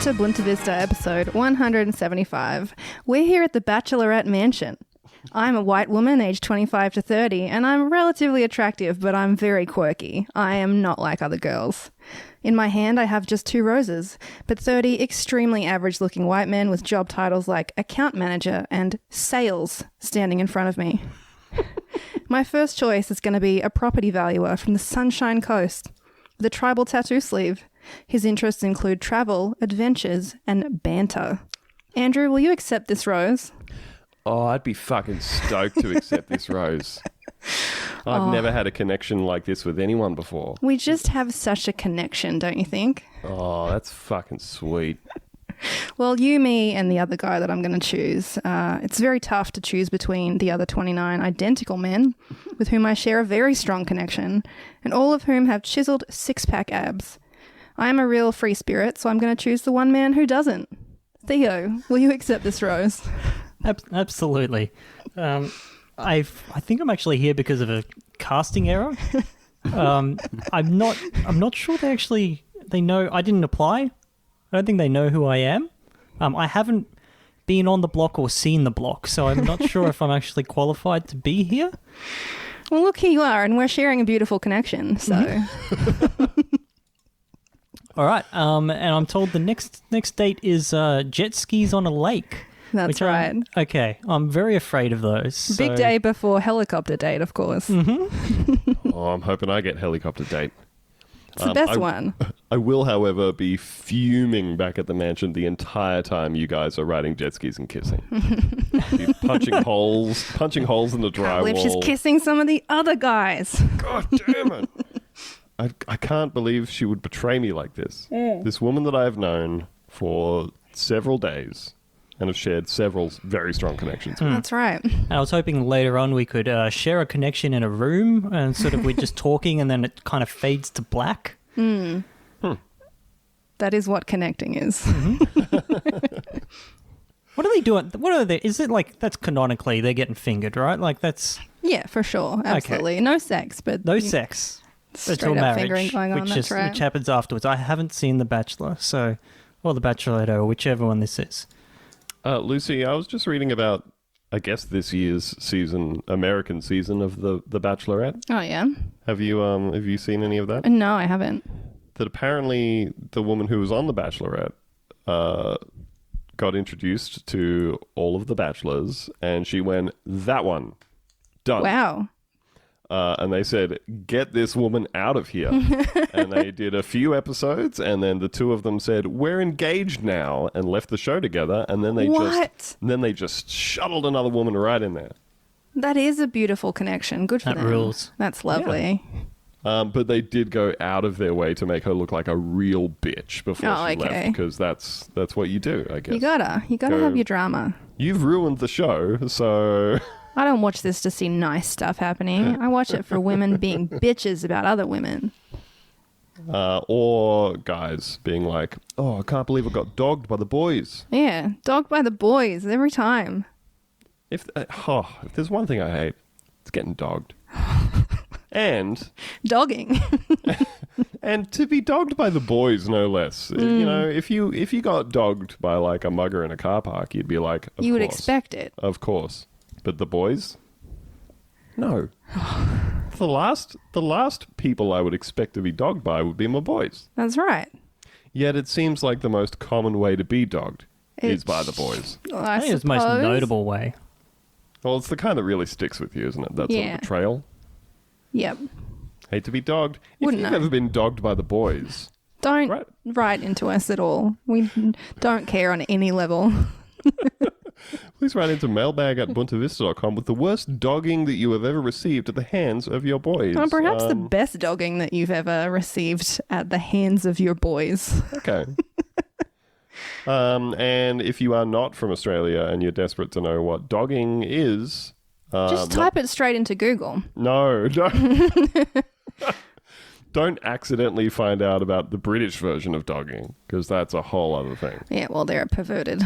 to Bunta Vista episode 175. We're here at the Bachelorette Mansion. I'm a white woman aged 25 to 30 and I'm relatively attractive, but I'm very quirky. I am not like other girls. In my hand I have just 2 roses, but 30 extremely average looking white men with job titles like account manager and sales standing in front of me. My first choice is going to be a property valuer from the Sunshine Coast with a tribal tattoo sleeve. His interests include travel, adventures, and banter. Andrew, will you accept this rose? Oh, I'd be fucking stoked to accept this rose. I've never had a connection like this with anyone before. We just have such a connection, don't you think? Oh, that's fucking sweet. Well, you, me, and the other guy that I'm going to choose. It's very tough to choose between the other 29 identical men with whom I share a very strong connection, and all of whom have chiseled six-pack abs. I am a real free spirit, so I'm going to choose the one man who doesn't. Theo, will you accept this rose? Absolutely. I think I'm actually here because of a casting error. I'm not sure they know. I didn't apply. I don't think they know who I am. I haven't been on the block or seen the block, so I'm not sure if I'm actually qualified to be here. Well, look, here you are, and we're sharing a beautiful connection, so... Mm-hmm. All right, and I'm told the next date is jet skis on a lake. That's right. Okay, I'm very afraid of those. Big day before helicopter date, of course. Mm-hmm. Oh, I'm hoping I get helicopter date. It's the best one. I will, however, be fuming back at the mansion the entire time you guys are riding jet skis and kissing. Be punching holes in the drywall. Can't believe she's kissing some of the other guys. God damn it. I can't believe she would betray me like this. This woman that I have known for several days and have shared several very strong connections with. That's right. And I was hoping later on we could share a connection in a room and sort of we're just talking and then it kind of fades to black. That is what connecting is. Mm-hmm. What are they doing? What are they? Is it like that's canonically they're getting fingered, right? Like that's... Yeah, for sure. Absolutely. Okay. No sex, but... No sex. Straight up fingering going on, that's right. Which happens afterwards. I haven't seen The Bachelor, or The Bachelorette, or whichever one this is. Lucy, I was just reading about, I guess, this year's American season of The Bachelorette. Oh, yeah? Have you seen any of that? No, I haven't. That apparently the woman who was on The Bachelorette got introduced to all of the bachelors, and she went, that one, done. Wow. And they said, get this woman out of here. And they did a few episodes, and then the two of them said, we're engaged now, and left the show together. And then they just shuttled another woman right in there. That is a beautiful connection. Good for them. That rules. That's lovely. Yeah. But they did go out of their way to make her look like a real bitch before she left, because that's what you do, I guess. You gotta have your drama. You've ruined the show, so... I don't watch this to see nice stuff happening. I watch it for women being bitches about other women. Or guys being like, oh, I can't believe I got dogged by the boys. Yeah, dogged by the boys every time. If there's one thing I hate, it's getting dogged. And... Dogging. And to be dogged by the boys, no less. You know, if you got dogged by like a mugger in a car park, you'd be like, of You would course. expect it. Of course. But the boys? No. The last people I would expect to be dogged by would be my boys. That's right. Yet it seems like the most common way to be dogged is by the boys. Well, I think it's the most notable way. Well, it's the kind that really sticks with you, isn't it? That sort of betrayal. Yep. Hate to be dogged. Wouldn't if you've ever been dogged by the boys... Don't write into us at all. We don't care on any level. Please write into mailbag@buntavista.com with the worst dogging that you have ever received at the hands of your boys. Or perhaps the best dogging that you've ever received at the hands of your boys. Okay. And if you are not from Australia and you're desperate to know what dogging is... just type it straight into Google. No. Don't accidentally find out about the British version of dogging, because that's a whole other thing. Yeah, well, they're perverted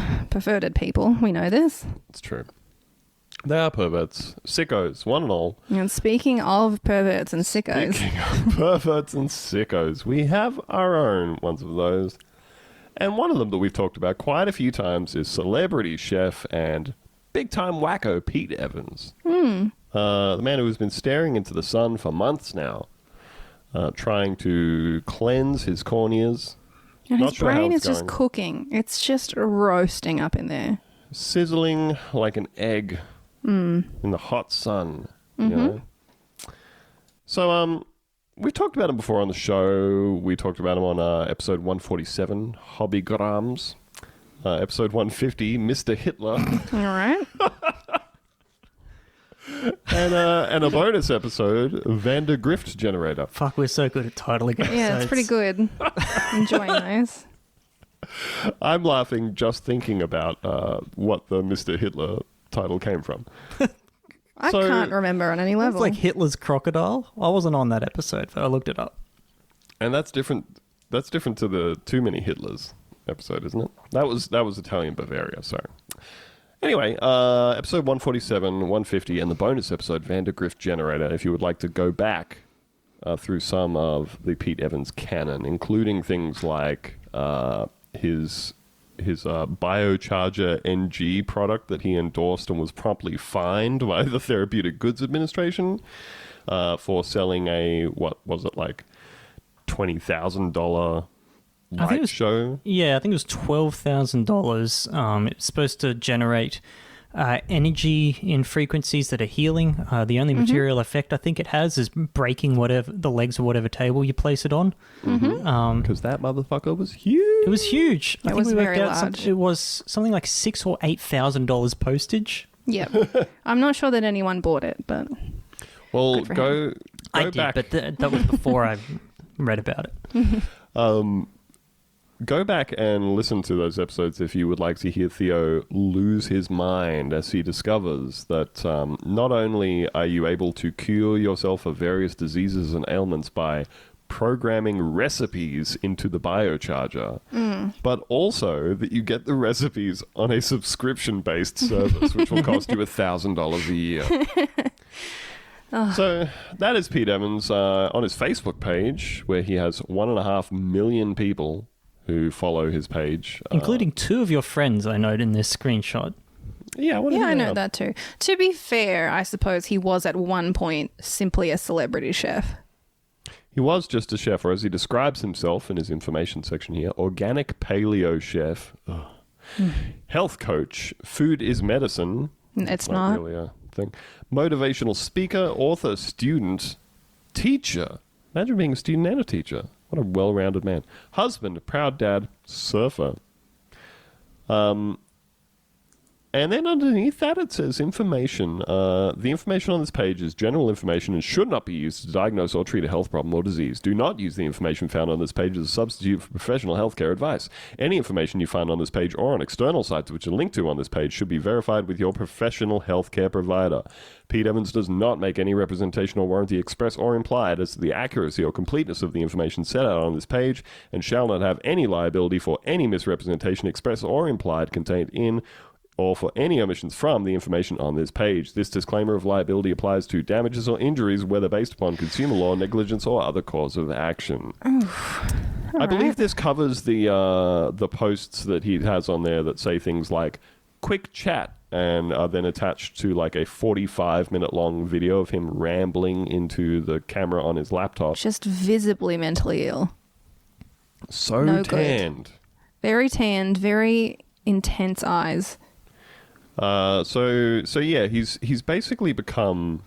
people. We know this. It's true. They are perverts. Sickos, one and all. And speaking of perverts and sickos. Speaking of perverts and sickos, we have our own ones of those. And one of them that we've talked about quite a few times is celebrity chef and big-time wacko Pete Evans. The man who has been staring into the sun for months now, trying to cleanse his corneas. And Not his sure how brain is it's just going. cooking. It's just roasting up in there. Sizzling like an egg in the hot sun. You know? So, we've talked about him before on the show. We talked about him on episode 147, Hobbygrams. Episode 150, Mr. Hitler. All right. And a bonus episode, Vander Grift Generator. Fuck, we're so good at titling episodes. Yeah, it's pretty good. Enjoying those. I'm laughing just thinking about what the Mr. Hitler title came from. I So- can't remember on any It's level. like Hitler's crocodile. I wasn't on that episode, but I looked it up. And that's different. That's different to the Too Many Hitlers episode, isn't it? That was Italian Bavaria. So anyway, episode 147, 150, and the bonus episode Vander Grift Generator. If you would like to go back through some of the Pete Evans canon, including things like his Biocharger NG product that he endorsed and was promptly fined by the Therapeutic Goods Administration for selling a, what was it, like $20,000 I think it light was- show? Yeah, I think it was $12,000. It's supposed to generate energy in frequencies that are healing. The only material effect I think it has is breaking whatever the legs of whatever table you place it on. Because that motherfucker was huge. It was huge. I It think was we worked very out large. it was something like $6,000 or $8,000 postage. Yep. I'm not sure that anyone bought it, but Well, Good for go I did, back. but that was before I read about it. Go back and listen to those episodes if you would like to hear Theo lose his mind as he discovers that not only are you able to cure yourself of various diseases and ailments by programming recipes into the biocharger, but also that you get the recipes on a subscription-based service, which will cost you $1,000 a year. So that is Pete Evans on his Facebook page, where he has 1.5 million people who follow his page. Including two of your friends, I note in this screenshot. Yeah, what yeah, I know that too. To be fair, I suppose he was at one point simply a celebrity chef. He was just a chef, or as he describes himself in his information section here, organic paleo chef, health coach, food is medicine. It's not. really a thing. Motivational speaker, author, student, teacher. Imagine being a student and a teacher. What a well-rounded man. Husband, proud dad, surfer. And then underneath that it says information. The information on this page is general information and should not be used to diagnose or treat a health problem or disease. Do not use the information found on this page as a substitute for professional healthcare advice. Any information you find on this page or on external sites which are linked to on this page should be verified with your professional healthcare provider. Pete Evans does not make any representation or warranty express or implied as to the accuracy or completeness of the information set out on this page and shall not have any liability for any misrepresentation express or implied contained in or for any omissions from the information on this page. This disclaimer of liability applies to damages or injuries, whether based upon consumer law, negligence, or other cause of action. I believe this covers the posts that he has on there that say things like quick chat and are then attached to like a 45-minute long video of him rambling into the camera on his laptop. Just visibly mentally ill. So No good. tanned. Very tanned, very intense eyes. So yeah, he's basically become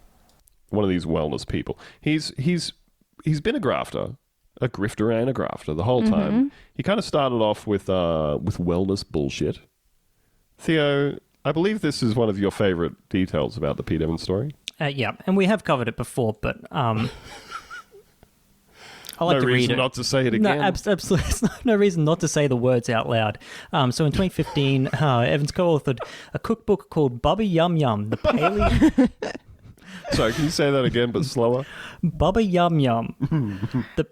one of these wellness people. He's been a grifter and a grafter the whole time. He kind of started off with wellness bullshit. Theo, I believe this is one of your favorite details about the Pete Evans story. Yeah, and we have covered it before, but I like No to read reason it. not to say it No, again. absolutely. There's no reason not to say the words out loud. So in 2015, Evans co-authored a cookbook called Bubba Yum Yum, the paleo... Sorry, can you say that again but slower? Bubba Yum Yum, the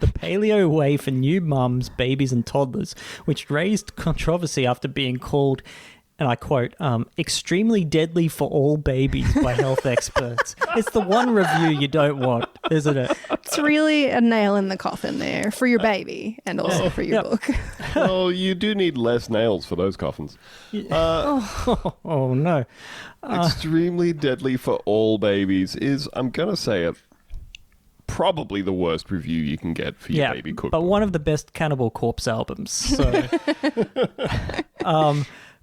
paleo way for new mums, babies and toddlers, which raised controversy after being called and I quote, extremely deadly for all babies by health experts. It's the one review you don't want, isn't it? It's really a nail in the coffin there for your baby and also for your book. Well, you do need less nails for those coffins. Oh, no. Extremely deadly for all babies is, I'm going to say it, probably the worst review you can get for your baby cookbook. But one of the best Cannibal Corpse albums. So,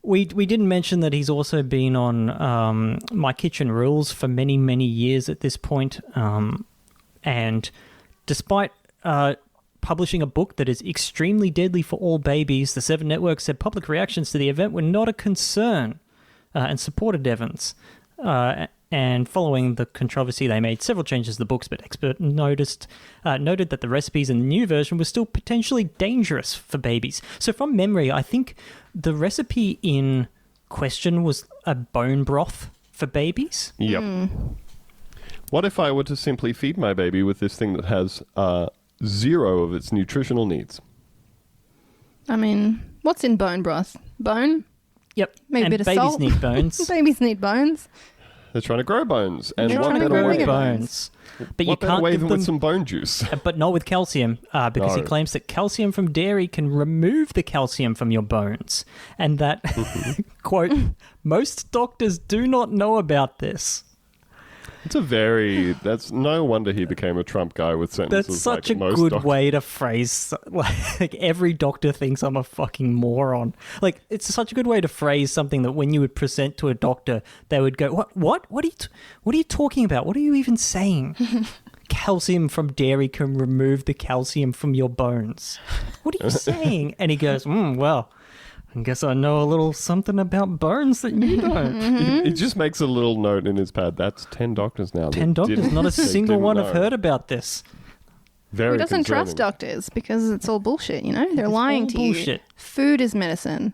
we didn't mention that he's also been on My Kitchen Rules for many, many years at this point. And despite publishing a book that is extremely deadly for all babies, the Seven Network said public reactions to the event were not a concern and supported Evans. And following the controversy, they made several changes to the books, but expert noted that the recipes in the new version were still potentially dangerous for babies. So from memory, I think the recipe in question was a bone broth for babies. Yep. What if I were to simply feed my baby with this thing that has 0 of its nutritional needs? I mean, what's in bone broth? Bone? Yep. Maybe a bit of babies salt. need bones. Babies need bones. They're trying to grow bones. And They're what trying to better grow way? bigger bones. But you What better can't way give than them with some bone juice? but not with calcium, because he No. claims that calcium from dairy can remove the calcium from your bones. And that, quote, most doctors do not know about this. That's no wonder he became a Trump guy with sentences That's such like a most good doctors. way to phrase, like every doctor thinks I'm a fucking moron. Like, it's such a good way to phrase something that when you would present to a doctor, they would go, what are you talking about? What are you even saying? Calcium from dairy can remove the calcium from your bones. What are you saying? And he goes, well, I guess I know a little something about bones that you don't. He just makes a little note in his pad. That's 10 doctors now. 10 doctors, not a single one have heard about this. Very Who doesn't concerning. trust doctors because it's all bullshit, you know? They're lying all to you. bullshit. Food is medicine.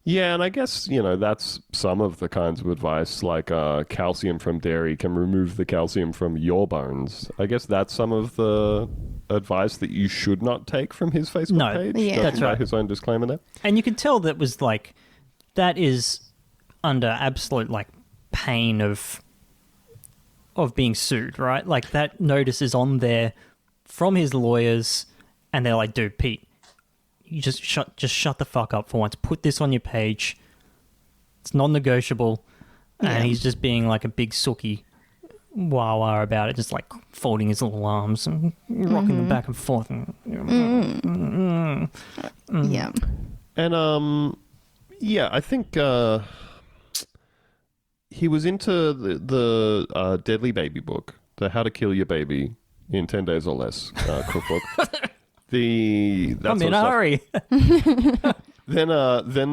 Yeah, and I guess, that's some of the kinds of advice, like calcium from dairy can remove the calcium from your bones. I guess that's some of the advice that you should not take from his Facebook page. Yeah. Judging That's by right. his own disclaimer there. And you can tell that is under absolute pain of being sued, right? Like that notice is on there from his lawyers, and they're like, dude, Pete, you just shut the fuck up for once. Put this on your page. It's non-negotiable. And he's just being like a big sookie wah-wah about it, just like folding his little arms and rocking them back and forth. Yeah. And, I think he was into the Deadly Baby book, the How to Kill Your Baby in 10 Days or Less cookbook. I'm in a hurry. Then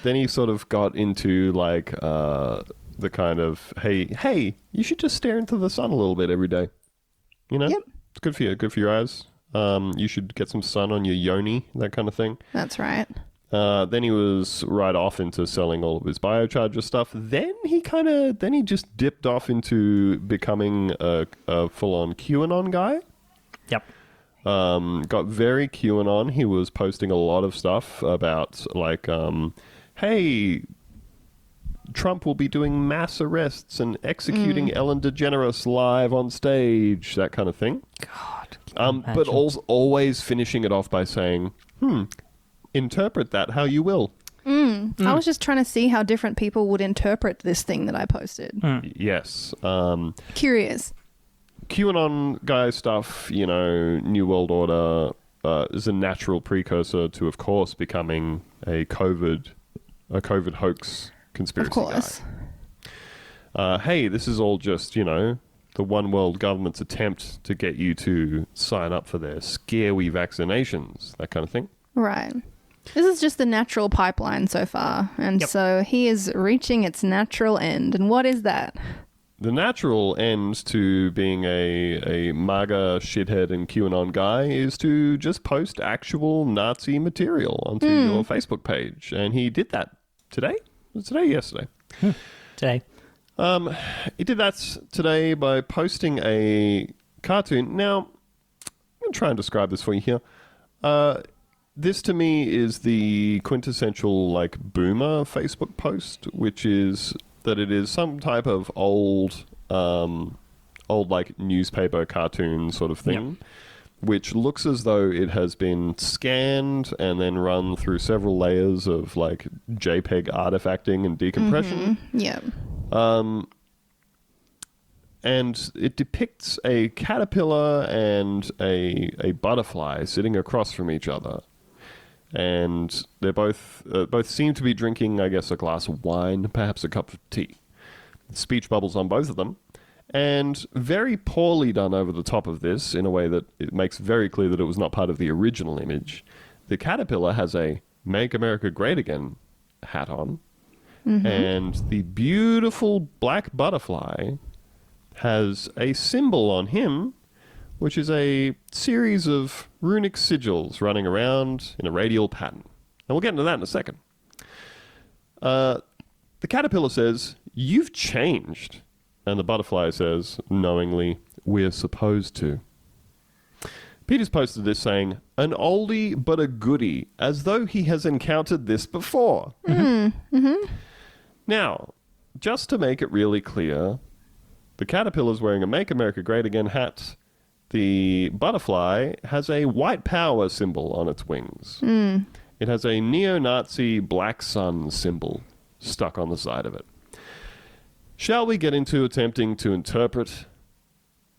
he sort of got into the kind of hey, you should just stare into the sun a little bit every day. Yep. It's good for your eyes. You should get some sun on your yoni, that kind of thing. That's right. Then he was right off into selling all of his Biocharger stuff. Then he just dipped off into becoming a full-on QAnon guy. Yep. Got very QAnon. He was posting a lot of stuff about hey, Trump will be doing mass arrests and executing Ellen DeGeneres live on stage, that kind of thing. God. But always finishing it off by saying, interpret that how you will. I was just trying to see how different people would interpret this thing that I posted. Yes. Curious. QAnon guy stuff, New World Order is a natural precursor to, of course, becoming a COVID hoax conspiracy Of course. guy. Hey, this is all just, the one world government's attempt to get you to sign up for their scary vaccinations, that kind of thing. Right. This is just the natural pipeline so far. And so he is reaching its natural end. And what is that? The natural end to being a MAGA shithead and QAnon guy is to just post actual Nazi material onto your Facebook page. And he did that today? Was it today or yesterday? Today. He did that today by posting a cartoon. Now, I'm going to try and describe this for you here. This to me is the quintessential like boomer Facebook post, which is that it is some type of old like newspaper cartoon sort of thing, which looks as though it has been scanned and then run through several layers of like JPEG artifacting and decompression. Yeah. And it depicts a caterpillar and a butterfly sitting across from each other. And they're both seem to be drinking, I guess, a glass of wine, perhaps a cup of tea. Speech bubbles on both of them. And very poorly done over the top of this, in a way that it makes very clear that it was not part of the original image. The caterpillar has a Make America Great Again hat on. And the beautiful black butterfly has a symbol on him, which is a series of runic sigils running around in a radial pattern. And we'll get into that in a second. The caterpillar says, "You've changed." And the butterfly says, knowingly, "We're supposed to." Peter's posted this saying, "An oldie but a goodie, as though he has encountered this before." Now, just to make it really clear, the caterpillar's wearing a Make America Great Again hat. The butterfly has a white power symbol on its wings. It has a neo-Nazi black sun symbol stuck on the side of it. Shall we get into attempting to interpret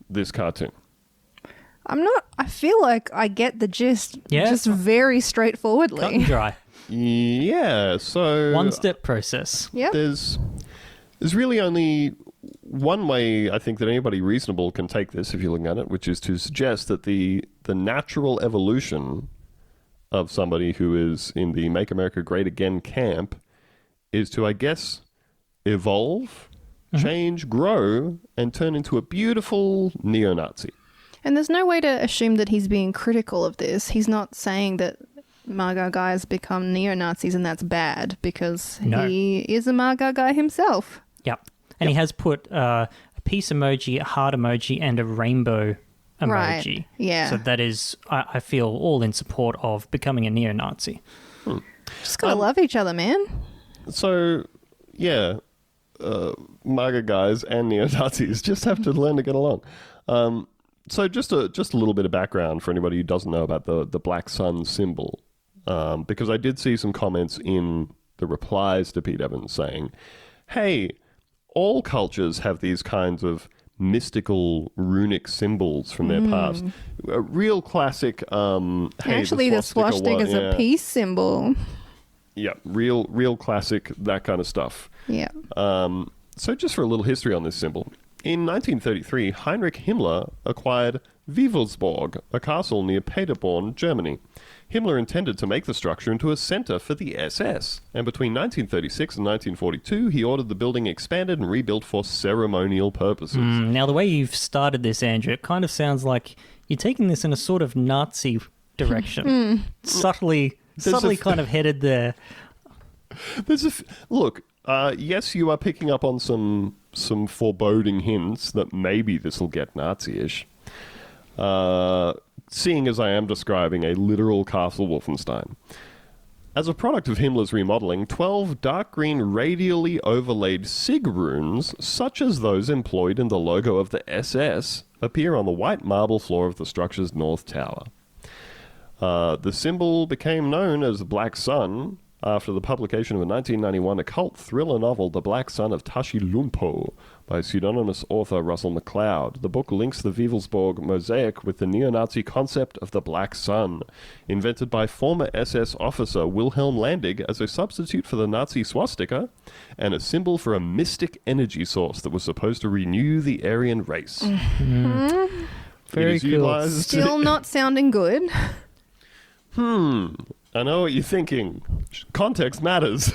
this cartoon? I feel like I get the gist just very straightforwardly. Cut and dry. Yeah, so... One-step process. Yeah. There's really only one way I think that anybody reasonable can take this, if you're looking at it, which is to suggest that the natural evolution of somebody who is in the Make America Great Again camp is to, I guess, evolve, change, grow, and turn into a beautiful neo-Nazi. And there's no way to assume that he's being critical of this. He's not saying that MAGA guys become neo-Nazis and that's bad, because he is a MAGA guy himself. Yep. And he has put a peace emoji, a heart emoji, and a rainbow emoji. Right. Yeah. So that is, I feel, all in support of becoming a neo-Nazi. Just gotta love each other, man. So, yeah, MAGA guys and neo-Nazis just have to learn to get along. So just a little bit of background for anybody who doesn't know about the black sun symbol, because I did see some comments in the replies to Pete Evans saying, hey, all cultures have these kinds of mystical runic symbols from their past. A real classic... Actually, the swastika is a peace symbol. Yeah, real classic, that kind of stuff. Yeah. So just for a little history on this symbol. In 1933, Heinrich Himmler acquired Wewelsburg, a castle near Paderborn, Germany. Himmler intended to make the structure into a center for the SS, and between 1936 and 1942, he ordered the building expanded and rebuilt for ceremonial purposes. Now, the way you've started this, Andrew, it kind of sounds like you're taking this in a sort of Nazi direction. Subtly kind of headed there. Look, yes, you are picking up on some foreboding hints that maybe this will get Nazi-ish. Seeing as I am describing a literal Castle Wolfenstein. As a product of Himmler's remodeling, 12 dark green radially overlaid SIG runes, such as those employed in the logo of the SS, appear on the white marble floor of the structure's north tower. The symbol became known as the Black Sun after the publication of a 1991 occult thriller novel, The Black Sun of Tashi Lumpo, by pseudonymous author Russell McLeod. The book links the Wewelsburg mosaic with the neo-Nazi concept of the Black Sun, invented by former SS officer Wilhelm Landig as a substitute for the Nazi swastika and a symbol for a mystic energy source that was supposed to renew the Aryan race. Very cool. Still not sounding good. I know what you're thinking. Context matters.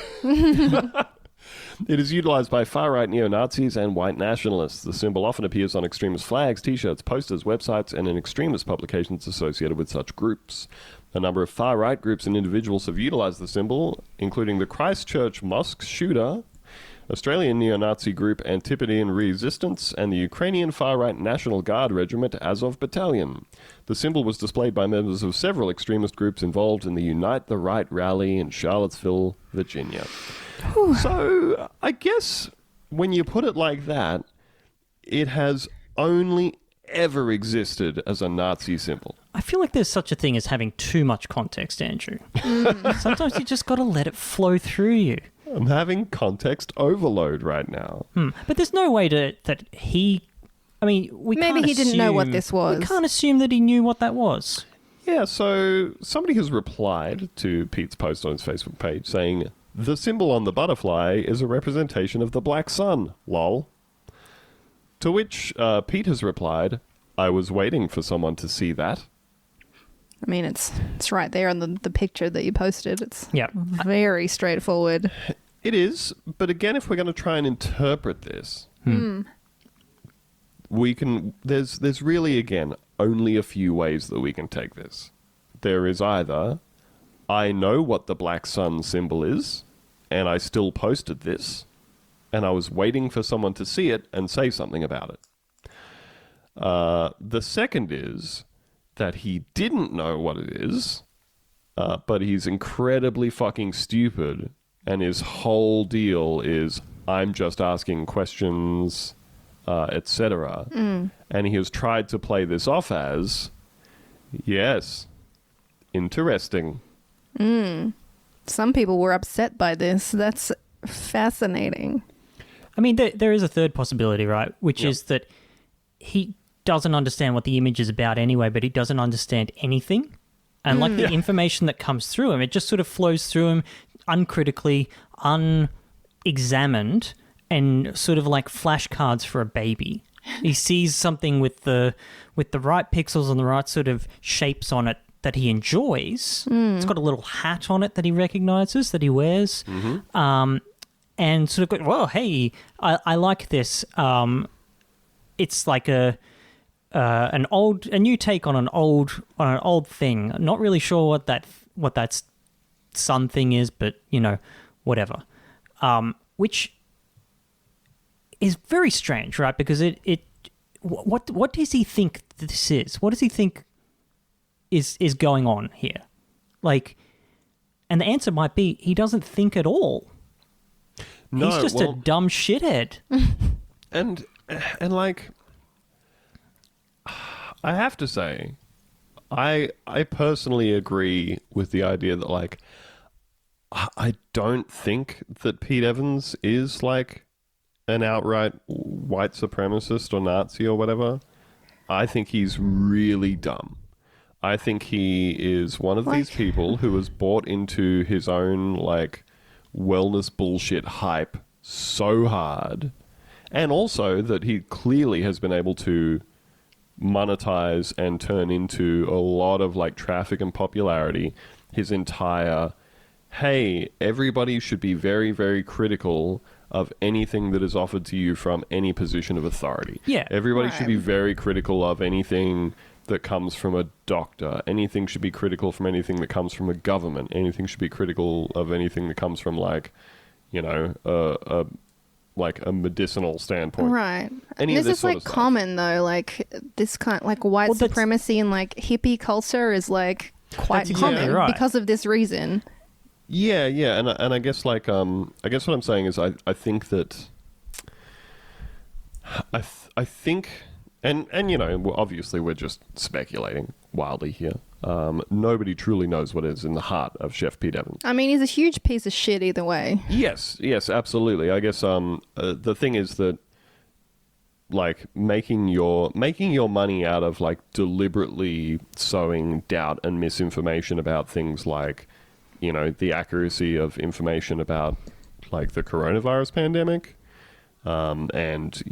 It is utilized by far-right neo-Nazis and white nationalists. The symbol often appears on extremist flags, t-shirts, posters, websites, and in extremist publications associated with such groups. A number of far-right groups and individuals have utilized the symbol, including the Christchurch mosque shooter, Australian neo-Nazi group Antipodean Resistance, and the Ukrainian far-right National Guard Regiment Azov Battalion. The symbol was displayed by members of several extremist groups involved in the Unite the Right rally in Charlottesville, Virginia. So, I guess when you put it like that, it has only ever existed as a Nazi symbol. I feel like there's such a thing as having too much context, Andrew. Sometimes you just got to let it flow through you. I'm having context overload right now. But there's no way that he... I mean, we Maybe can't he didn't know what assume- this was. We can't assume that he knew what that was. Yeah, so somebody has replied to Pete's post on his Facebook page saying, "The symbol on the butterfly is a representation of the black sun, lol." To which Pete has replied, "I was waiting for someone to see that." I mean, it's right there on the picture that you posted. It's Yeah. very straightforward. It is, but again, if we're going to try and interpret this, we can. There's really, again, only a few ways that we can take this. There is either, I know what the black sun symbol is, and I still posted this, and I was waiting for someone to see it and say something about it. The second is that he didn't know what it is, but he's incredibly fucking stupid, and his whole deal is, I'm just asking questions, etc. And he has tried to play this off as, yes, interesting. Some people were upset by this. That's fascinating. I mean, there is a third possibility, right? Which is that he doesn't understand what the image is about anyway, but he doesn't understand anything. And like the information that comes through him, it just sort of flows through him uncritically, unexamined, and sort of like flashcards for a baby. He sees something with the right pixels and the right sort of shapes on it that he enjoys. It's got a little hat on it that he recognizes, that he wears. And sort of go, well, hey, I like this. It's like a new take on an old thing. Not really sure what that sun thing is, but whatever. Which is very strange, right? Because what does he think this is? What does he think is going on here? Like, and the answer might be he doesn't think at all. No, he's just a dumb shithead. And like, I have to say, I personally agree with the idea that, like, I don't think that Pete Evans is like an outright white supremacist or Nazi or whatever. I think he's really dumb. I think he is one of these people who has bought into his own like wellness bullshit hype so hard, and also that he clearly has been able to monetize and turn into a lot of like traffic and popularity his entire, hey, everybody should be very, very critical of anything that is offered to you from any position of authority. Yeah. Everybody should be very critical of anything that comes from a doctor. Anything should be critical from anything that comes from a government. Anything should be critical of anything that comes from like, like a medicinal standpoint. Right. Any this of this is sort like of stuff. common though, like this kind like white supremacy and like hippie culture is like quite That's common exactly right. because of this reason. Yeah, and I guess like I guess what I'm saying is I think that I think and obviously we're just speculating wildly here. Nobody truly knows what is in the heart of Chef Pete Evans. I mean, he's a huge piece of shit either way. Yes, absolutely. I guess the thing is that like making your money out of like deliberately sowing doubt and misinformation about things like the accuracy of information about like the coronavirus pandemic, and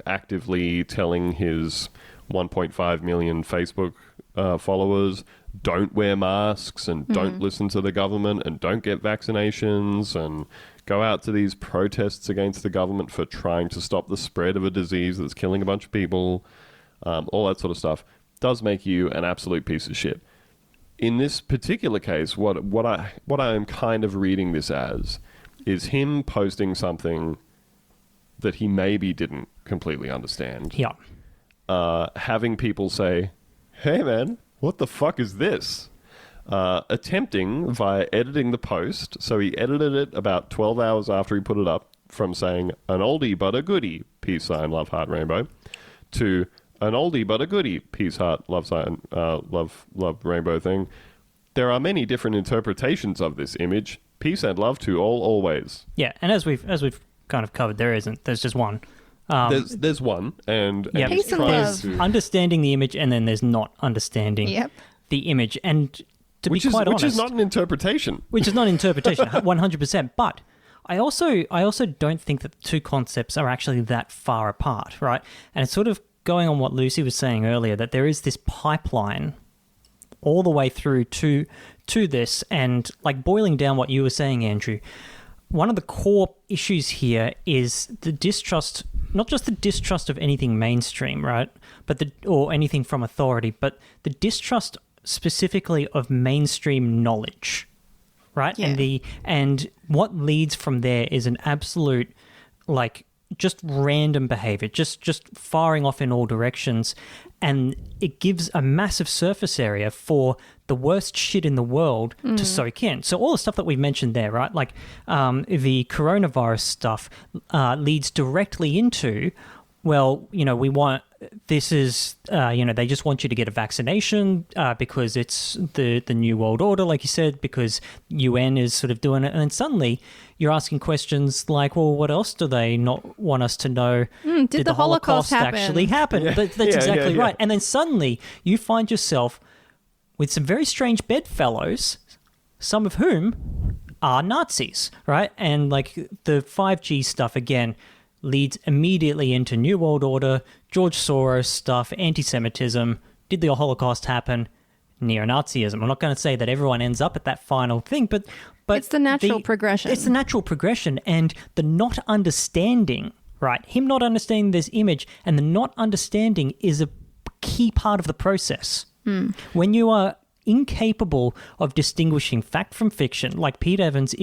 actively telling his 1.5 million Facebook followers don't wear masks and don't listen to the government and don't get vaccinations and go out to these protests against the government for trying to stop the spread of a disease that's killing a bunch of people, all that sort of stuff does make you an absolute piece of shit. In this particular case, what I am kind of reading this as is him posting something that he maybe didn't completely understand. Yeah. Having people say, hey man, what the fuck is this? Attempting via editing the post, so he edited it about 12 hours after he put it up, from saying an oldie but a goodie, peace sign, love heart rainbow, to an oldie but a goodie, peace heart, love sign, love rainbow thing. There are many different interpretations of this image. Peace and love to all always. Yeah, and as we've kind of covered, there's just one. There's one, and Peace and love. There's understanding the image, and then there's not understanding the image. And to be quite honest, which is not an interpretation. Which is not an interpretation, 100%. But I also don't think that the two concepts are actually that far apart, right? And it's sort of going on what Lucy was saying earlier, that there is this pipeline all the way through to this, and like boiling down what you were saying, Andrew, one of the core issues here is the distrust, not just the distrust of anything mainstream, right? Or anything from authority, but the distrust specifically of mainstream knowledge, right? Yeah. And what leads from there is an absolute, like, just random behavior, just firing off in all directions. And it gives a massive surface area for the worst shit in the world to soak in. So all the stuff that we've mentioned there, right? Like the coronavirus stuff leads directly into, well, we want, this is, they just want you to get a vaccination because it's the New World Order, like you said, because UN is sort of doing it. And then suddenly you're asking questions like, well, what else do they not want us to know? Did the Holocaust actually happen? Yeah. That's exactly right. And then suddenly you find yourself with some very strange bedfellows, some of whom are Nazis, right? And like the 5G stuff, again, leads immediately into New World Order, George Soros stuff, anti-Semitism. Did the Holocaust happen? Neo-Nazism. I'm not going to say that everyone ends up at that final thing, but it's the natural progression. It's the natural progression, and the not understanding, right? Him not understanding this image, and the not understanding is a key part of the process. When you are incapable of distinguishing fact from fiction, like Pete Evans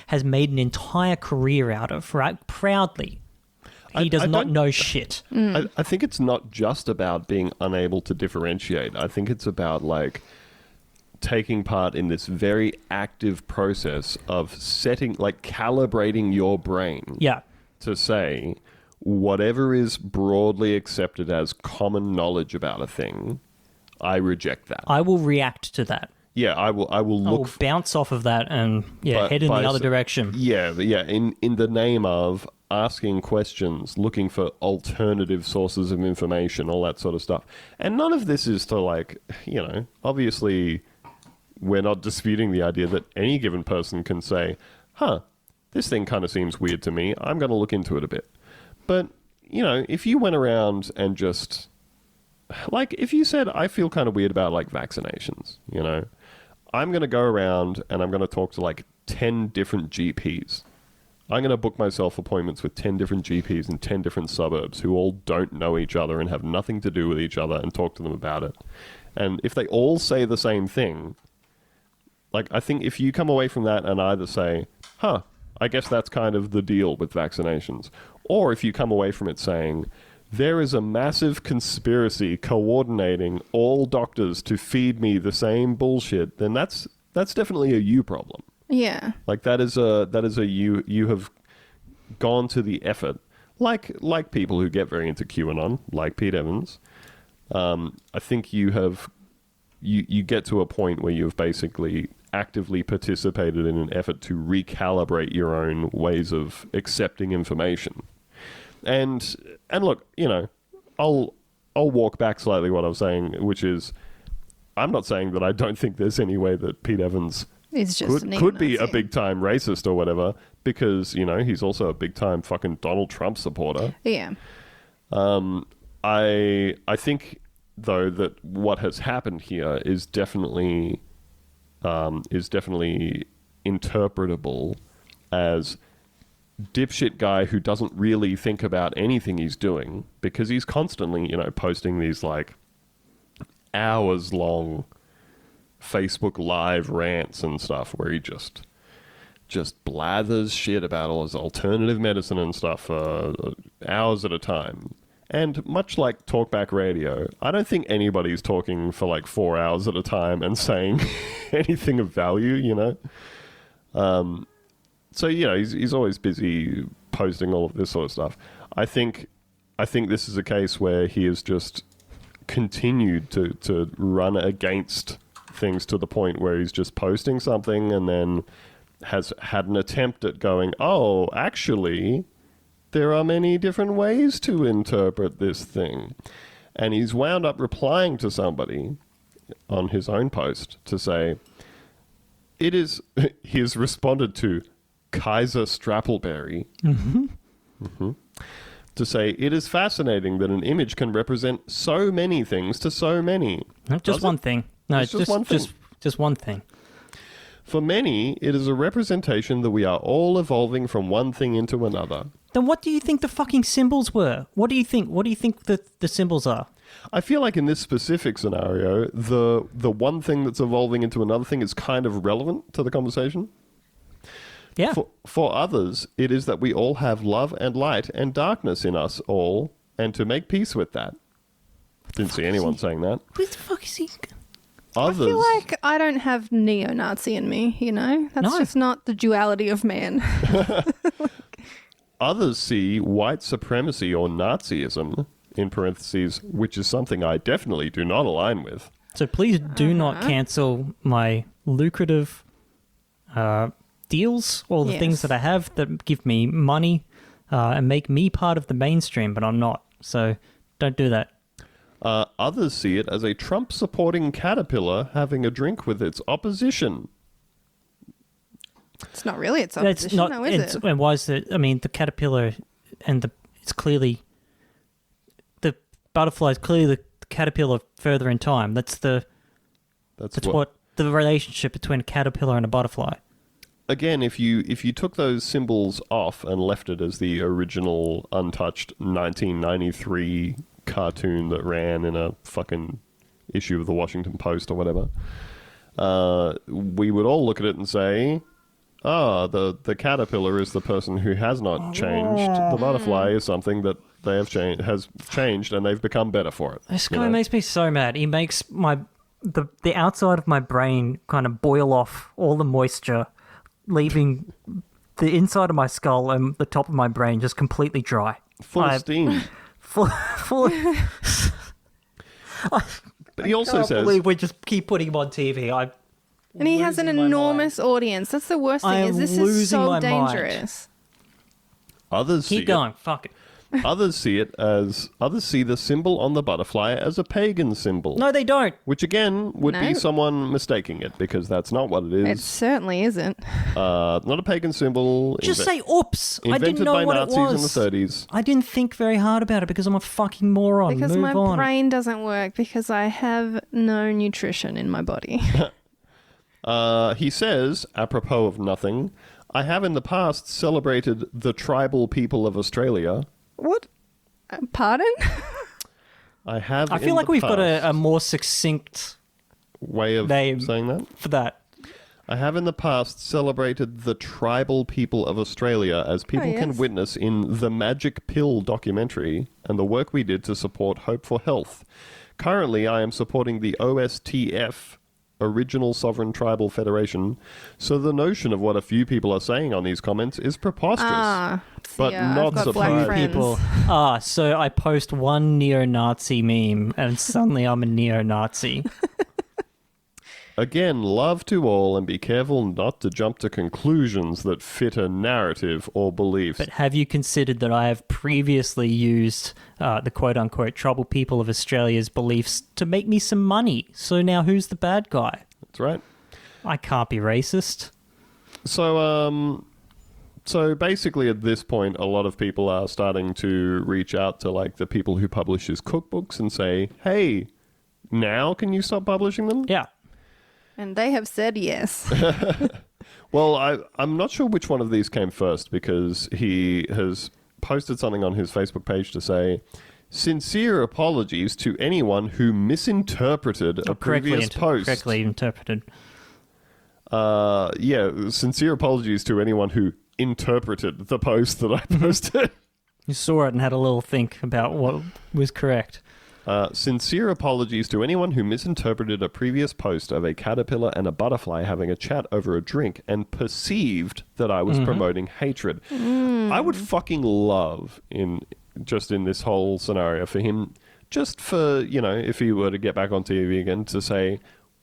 has made an entire career out of, right? Proudly. He does not know shit. I think it's not just about being unable to differentiate. I think it's about, like, taking part in this very active process of calibrating your brain to say whatever is broadly accepted as common knowledge about a thing, I reject that. I will react to that. Yeah, I will bounce off of that and head in the other direction. Yeah, in the name of asking questions, looking for alternative sources of information, all that sort of stuff. And none of this is to, like, obviously we're not disputing the idea that any given person can say, this thing kind of seems weird to me, I'm going to look into it a bit. But, if you went around and just, like, if you said, I feel kind of weird about, like, vaccinations, I'm going to go around and I'm going to talk to, like, 10 different GPs. I'm going to book myself appointments with 10 different GPs in 10 different suburbs who all don't know each other and have nothing to do with each other, and talk to them about it. And if they all say the same thing, like, I think if you come away from that and either say, I guess that's kind of the deal with vaccinations, or if you come away from it saying, there is a massive conspiracy coordinating all doctors to feed me the same bullshit, then that's definitely a you problem. Yeah. Like, that is a you have gone to the effort, like people who get very into QAnon, like Pete Evans. I think you get to a point where you've basically actively participated in an effort to recalibrate your own ways of accepting information. And look, I'll walk back slightly what I was saying, which is, I'm not saying that I don't think there's any way that Pete Evans could be a big time racist or whatever, because he's also a big time fucking Donald Trump supporter. Yeah. I think though that what has happened here is definitely interpretable as dipshit guy who doesn't really think about anything he's doing, because he's constantly posting these, like, hours long Facebook live rants and stuff where he just just blathers shit about all his alternative medicine and stuff for hours at a time. And much like talkback radio, I don't think anybody's talking for like 4 hours at a time and saying anything of value, you know? So, you know, he's always busy posting all of this sort of stuff. I think this is a case where he has just continued to run against things to the point where he's just posting something and then has had an attempt at going, oh, actually, there are many different ways to interpret this thing. And he's wound up replying to somebody on his own post to say, he has responded to Kaiser Strappleberry to say, it is fascinating that an image can represent so many things to so many. Not just one thing. No, it's just one thing. Just one thing. For many, it is a representation that we are all evolving from one thing into another. Then what do you think the fucking symbols were? What do you think? What do you think the symbols are? I feel like in this specific scenario, the one thing that's evolving into another thing is kind of relevant to the conversation. Yeah. For others, it is that we all have love and light and darkness in us all, and to make peace with that. Didn't see anyone saying that. Who the fuck is he? Others, I feel like I don't have neo-Nazi in me, you know? That's just not the duality of man. Others see white supremacy or Nazism, in parentheses, which is something I definitely do not align with. So please do not cancel my lucrative deals, all the things that I have that give me money and make me part of the mainstream, but I'm not. So don't do that. Others see it as a Trump-supporting caterpillar having a drink with its opposition. It's not really its opposition, though, is it? And why is it? I mean, the caterpillar and it's clearly the butterfly is clearly the caterpillar further in time. That's what the relationship between a caterpillar and a butterfly. Again, if you took those symbols off and left it as the original untouched 1993 cartoon that ran in a fucking issue of the Washington Post or whatever, we would all look at it and say, the caterpillar is the person who has not changed. The butterfly is something that they have has changed and they've become better for it. This guy makes me so mad. He makes the outside of my brain kind of boil off all the moisture, leaving the inside of my skull and the top of my brain just completely dry. Full of steam. Full. But he also says, I can't believe we just keep putting him on TV. And he has an enormous audience. That's the worst thing. This is so dangerous. Others keep going. Fuck it. Others see the symbol on the butterfly as a pagan symbol. No, they don't. Which again would be someone mistaking it, because that's not what it is. It certainly isn't. Not a pagan symbol. Just say oops. I didn't know what Nazis it was. In the 30s. I didn't think very hard about it because I'm a fucking moron. Because Move my on. brain doesn't work because I have no nutrition in my body. He says, apropos of nothing, I have in the past celebrated the tribal people of Australia. What? Pardon? I feel like we've got a more succinct way of name saying that for that. I have in the past celebrated the tribal people of Australia, as people can witness in the Magic Pill documentary and the work we did to support Hope for Health. Currently, I am supporting the OSTF, Original Sovereign Tribal Federation, so the notion of what a few people are saying on these comments is preposterous. But not surprising. People. So I post one neo-Nazi meme and suddenly I'm a neo-Nazi. Again, love to all, and be careful not to jump to conclusions that fit a narrative or beliefs. But have you considered that I have previously used the quote-unquote troubled people of Australia's beliefs to make me some money? So now who's the bad guy? That's right. I can't be racist. So basically at this point, a lot of people are starting to reach out to like the people who publish his cookbooks and say, hey, now can you stop publishing them? Yeah. And they have said yes. Well, I'm not sure which one of these came first, because he has posted something on his Facebook page to say, sincere apologies to anyone who misinterpreted a previous post. Correctly interpreted. sincere apologies to anyone who interpreted the post that I posted. You saw it and had a little think about what was correct. Sincere apologies to anyone who misinterpreted a previous post of a caterpillar and a butterfly having a chat over a drink and perceived that I was promoting hatred. I would fucking love in this whole scenario for him, just for, if he were to get back on TV again, to say,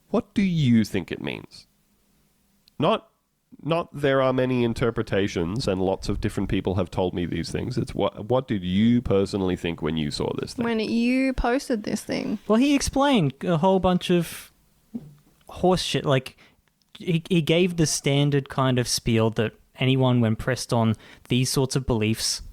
what do you think it means? Not there are many interpretations and lots of different people have told me these things. It's what did you personally think when you saw this thing? When you posted this thing. Well, he explained a whole bunch of horse shit. Like, he gave the standard kind of spiel that anyone, when pressed on these sorts of beliefs,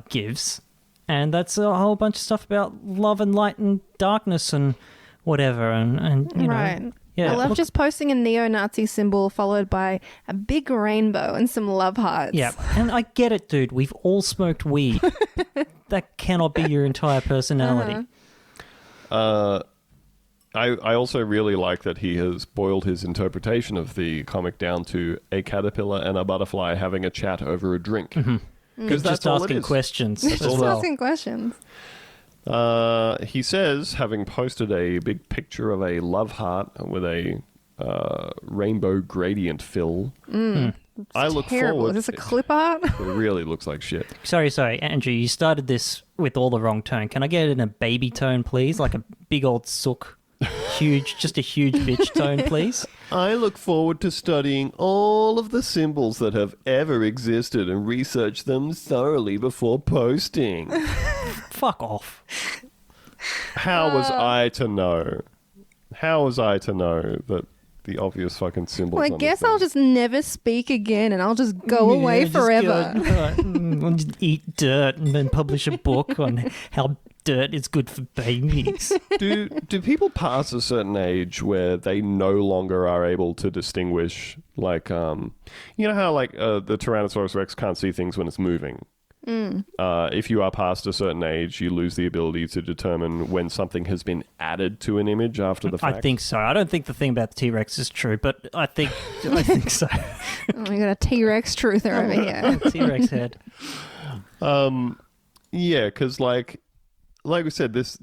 gives. And that's a whole bunch of stuff about love and light and darkness and whatever. And you know. Yeah, I love just posting a neo-Nazi symbol followed by a big rainbow and some love hearts. Yeah, and I get it, dude. We've all smoked weed. That cannot be your entire personality. I also really like that he has boiled his interpretation of the comic down to a caterpillar and a butterfly having a chat over a drink. Because that's just asking questions. Just asking questions. He says, having posted a big picture of a love heart with a rainbow gradient fill, I look forward... Is this a clip art? It really looks like shit. Sorry, Andrew, you started this with all the wrong tone. Can I get it in a baby tone, please? Like a big old sook. Just a huge bitch tone, please. I look forward to studying all of the symbols that have ever existed and research them thoroughly before posting. Fuck off. How was I to know? How was I to know that the obvious fucking symbols? Well, I guess I'll just never speak again and I'll just go away forever. I'll just eat dirt and then publish a book on how dirt is good for babies. Do people pass a certain age where they no longer are able to distinguish, like, you know how like the Tyrannosaurus Rex can't see things when it's moving? If you are past a certain age, you lose the ability to determine when something has been added to an image after the fact. I think so. I don't think the thing about the T-Rex is true, but I think so. Oh, we got a T-Rex truther over here. T-Rex head. Yeah, because like we said, this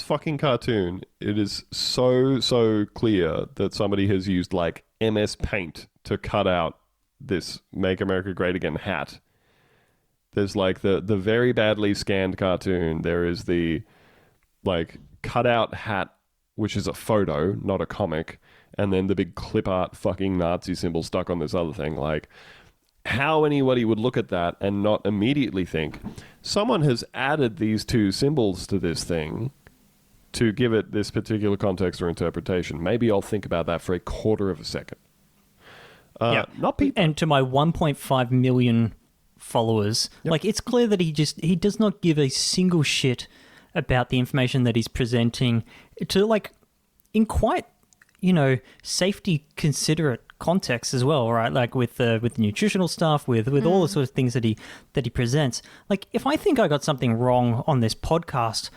fucking cartoon, it is so clear that somebody has used like MS Paint to cut out this Make America Great Again hat. There's like the very badly scanned cartoon. There is the like cutout hat, which is a photo, not a comic, and then the big clip art fucking Nazi symbol stuck on this other thing. Like, how anybody would look at that and not immediately think someone has added these two symbols to this thing to give it this particular context or interpretation. Maybe I'll think about that for a quarter of a second. Not people. And to my 1.5 million followers, like, it's clear that he does not give a single shit about the information that he's presenting to, like, in quite, safety considerate context as well, right? Like with the nutritional stuff, with all the sort of things that he presents. Like, if I think I got something wrong on this podcast,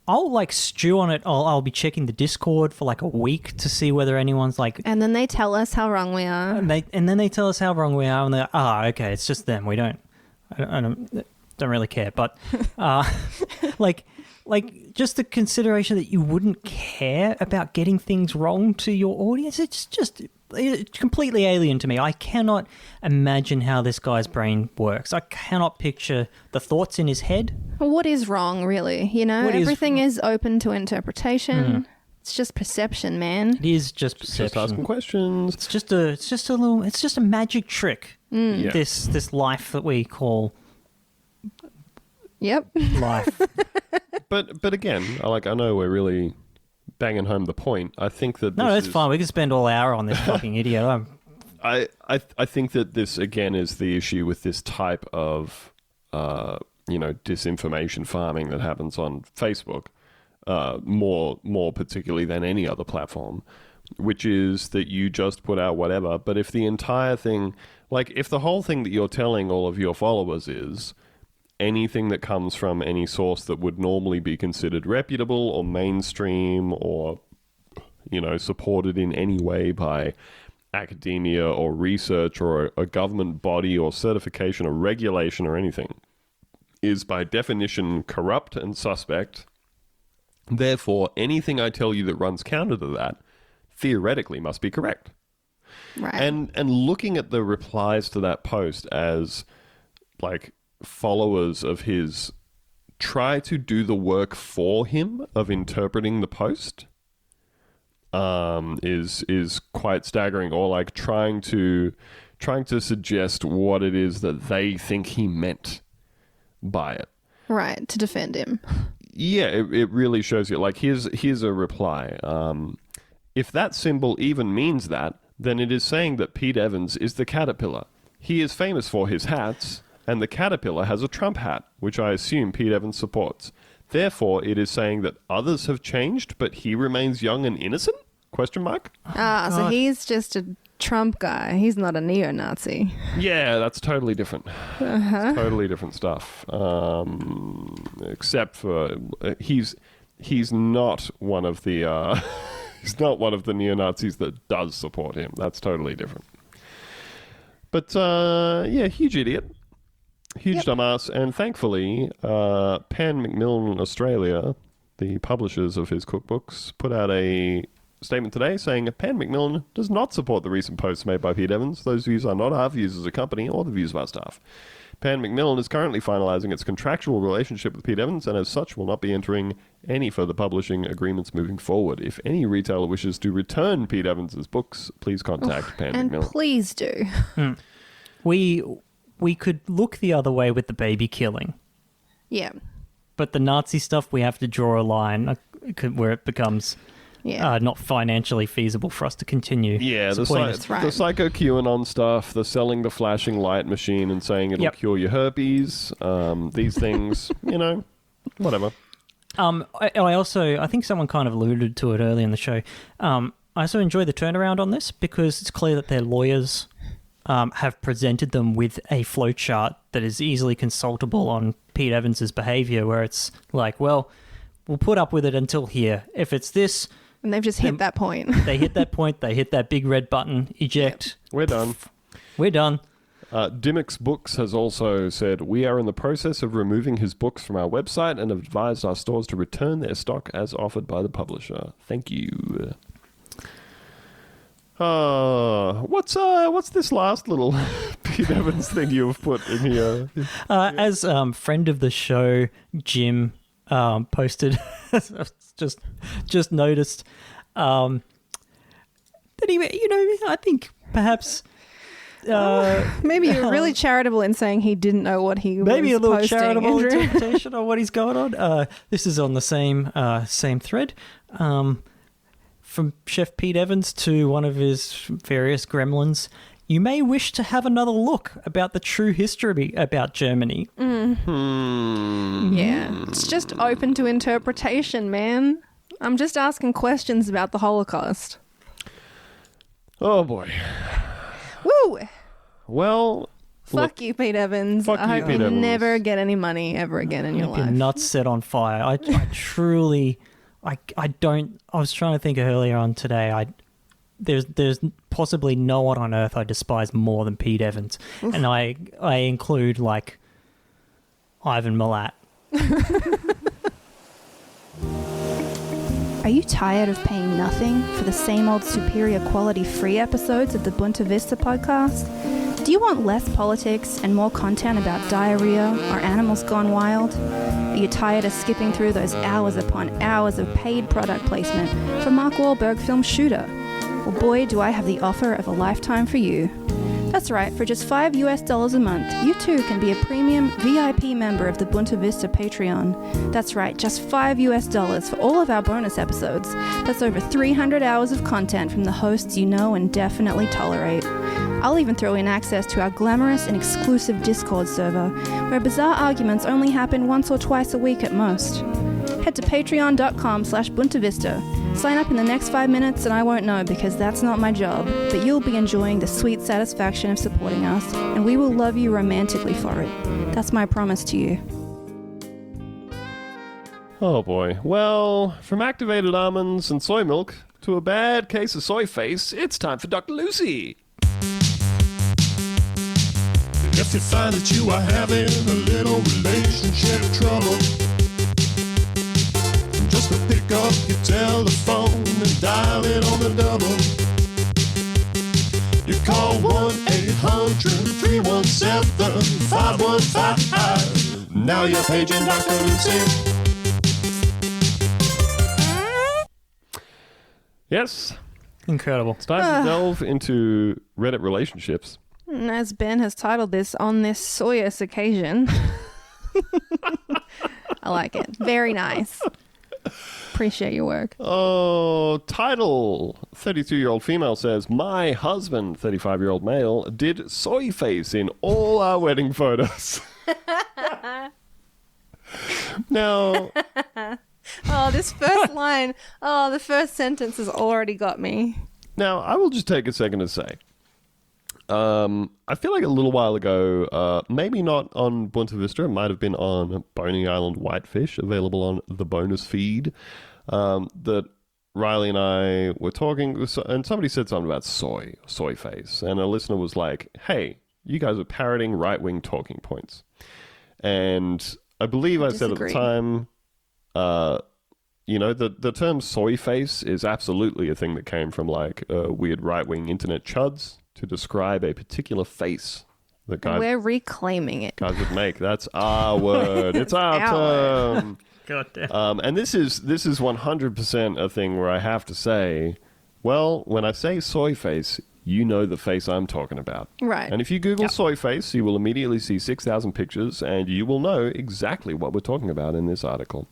I'll like stew on it. I'll be checking the Discord for like a week to see whether anyone's like. And then they tell us how wrong we are. And then they tell us how wrong we are, and they're okay, it's just them. I don't really care, but like just the consideration that you wouldn't care about getting things wrong to your audience, it's completely alien to me. I cannot imagine how this guy's brain works. I cannot picture the thoughts in his head. What is wrong, really? Everything is open to interpretation. It's just perception, man. It is just perception. Just asking questions. It's just a magic trick. Yeah. This life that we call life. But again, I know we're really banging home the point. I think that that's fine. We can spend all hour on this fucking idiot. I think that this again is the issue with this type of disinformation farming that happens on Facebook, more particularly than any other platform, which is that you just put out whatever. But if the entire thing, like if the whole thing that you're telling all of your followers is anything that comes from any source that would normally be considered reputable or mainstream or, supported in any way by academia or research or a government body or certification or regulation or anything is by definition corrupt and suspect. Therefore, anything I tell you that runs counter to that theoretically must be correct. Right. And looking at the replies to that post as like followers of his try to do the work for him of interpreting the post is quite staggering, or like trying to suggest what it is that they think he meant by it. Right, to defend him. Yeah, it really shows you. Like, here's a reply. If that symbol even means that, then it is saying that Pete Evans is the caterpillar. He is famous for his hats, and the caterpillar has a Trump hat, which I assume Pete Evans supports. Therefore, it is saying that others have changed, but he remains young and innocent? Question mark? So he's just a Trump guy. He's not a neo-Nazi. Yeah, that's totally different. It's totally different stuff. Except for he's not one of the he's not one of the neo-Nazis that does support him. That's totally different. But yeah, huge idiot. Huge dumbass, and thankfully, Pan Macmillan Australia, the publishers of his cookbooks, put out a statement today saying Pan Macmillan does not support the recent posts made by Pete Evans. Those views are not our views as a company or the views of our staff. Pan Macmillan is currently finalising its contractual relationship with Pete Evans, and as such will not be entering any further publishing agreements moving forward. If any retailer wishes to return Pete Evans' books, please contact Pan Macmillan. And please do. We could look the other way with the baby killing. Yeah. But the Nazi stuff, we have to draw a line where it becomes not financially feasible for us to continue. Yeah, the psycho QAnon stuff, the selling the flashing light machine and saying it'll cure your herpes, these things, whatever. I think someone kind of alluded to it earlier in the show. I also enjoy the turnaround on this because it's clear that their lawyers have presented them with a flowchart that is easily consultable on Pete Evans's behavior, where it's like, well, we'll put up with it until here. If it's this... And they've just hit that point. They hit that point. They hit that big red button, eject. Yep. We're done. We're done. Dimmock's Books has also said, we are in the process of removing his books from our website and have advised our stores to return their stock as offered by the publisher. Thank you. What's this last little Pete Evans thing you've put in here? As friend of the show, Jim posted, just noticed that he, I think perhaps maybe you're really charitable in saying he didn't know what he was posting. Maybe a little charitable Andrew. interpretation on what he's going on. This is on the same thread. From Chef Pete Evans to one of his various gremlins, you may wish to have another look about the true history about Germany. Yeah, it's just open to interpretation, man. I'm just asking questions about the Holocaust. Oh, boy. Woo! Well... Fuck you, Pete Evans. I hope you never get any money ever again in your life. Your nuts set on fire. I truly... I was trying to think earlier on today. There's possibly no one on earth I despise more than Pete Evans. Oof. And I include like Ivan Milat. Are you tired of paying nothing for the same old superior quality free episodes of the Bunta Vista podcast? Do you want less politics and more content about diarrhea or animals gone wild? Are you tired of skipping through those hours upon hours of paid product placement for Mark Wahlberg film Shooter? Well, boy, do I have the offer of a lifetime for you. That's right, for just $5 a month, you too can be a premium VIP member of the Bunta Vista Patreon. That's right, just $5 for all of our bonus episodes. That's over 300 hours of content from the hosts you know and definitely tolerate. I'll even throw in access to our glamorous and exclusive Discord server, where bizarre arguments only happen once or twice a week at most. Head to patreon.com/buntavista. Sign up in the next 5 minutes and I won't know because that's not my job, but you'll be enjoying the sweet satisfaction of supporting us, and we will love you romantically for it. That's my promise to you. Oh boy. Well, from activated almonds and soy milk to a bad case of soy face, it's time for Dr. Lucy. If you find that you are having a little relationship trouble, just to pick up your telephone and dial it on the double. You call 1-800-317-5155. Now you're paging Dr. Lucy. Yes, Incredible. it's time to delve into Reddit relationships. As Ben has titled this, on this soyous occasion. I like it. Very nice. Appreciate your work. Oh, title. 32-year-old female says, my husband, 35-year-old male, did soy face in all our wedding photos. Now... Oh, this first line. Oh, the first sentence has already got me. Now, I will just take a second to say, I feel like a little while ago, maybe not on Buena Vista, it might have been on Boney Island Whitefish, available on the bonus feed, that Riley and I were talking, and somebody said something about soy face, and a listener was like, hey, you guys are parroting right-wing talking points. And I believe I said at the time, you know, the term soy face is absolutely a thing that came from like weird right-wing internet chuds to describe a particular face that guys... We're reclaiming it. Guys would make. That's our word. It's our term. God damn. And this is 100% a thing where I have to say, well, when I say soy face, you know the face I'm talking about. Right. And if you Google soy face, you will immediately see 6,000 pictures, and you will know exactly what we're talking about in this article.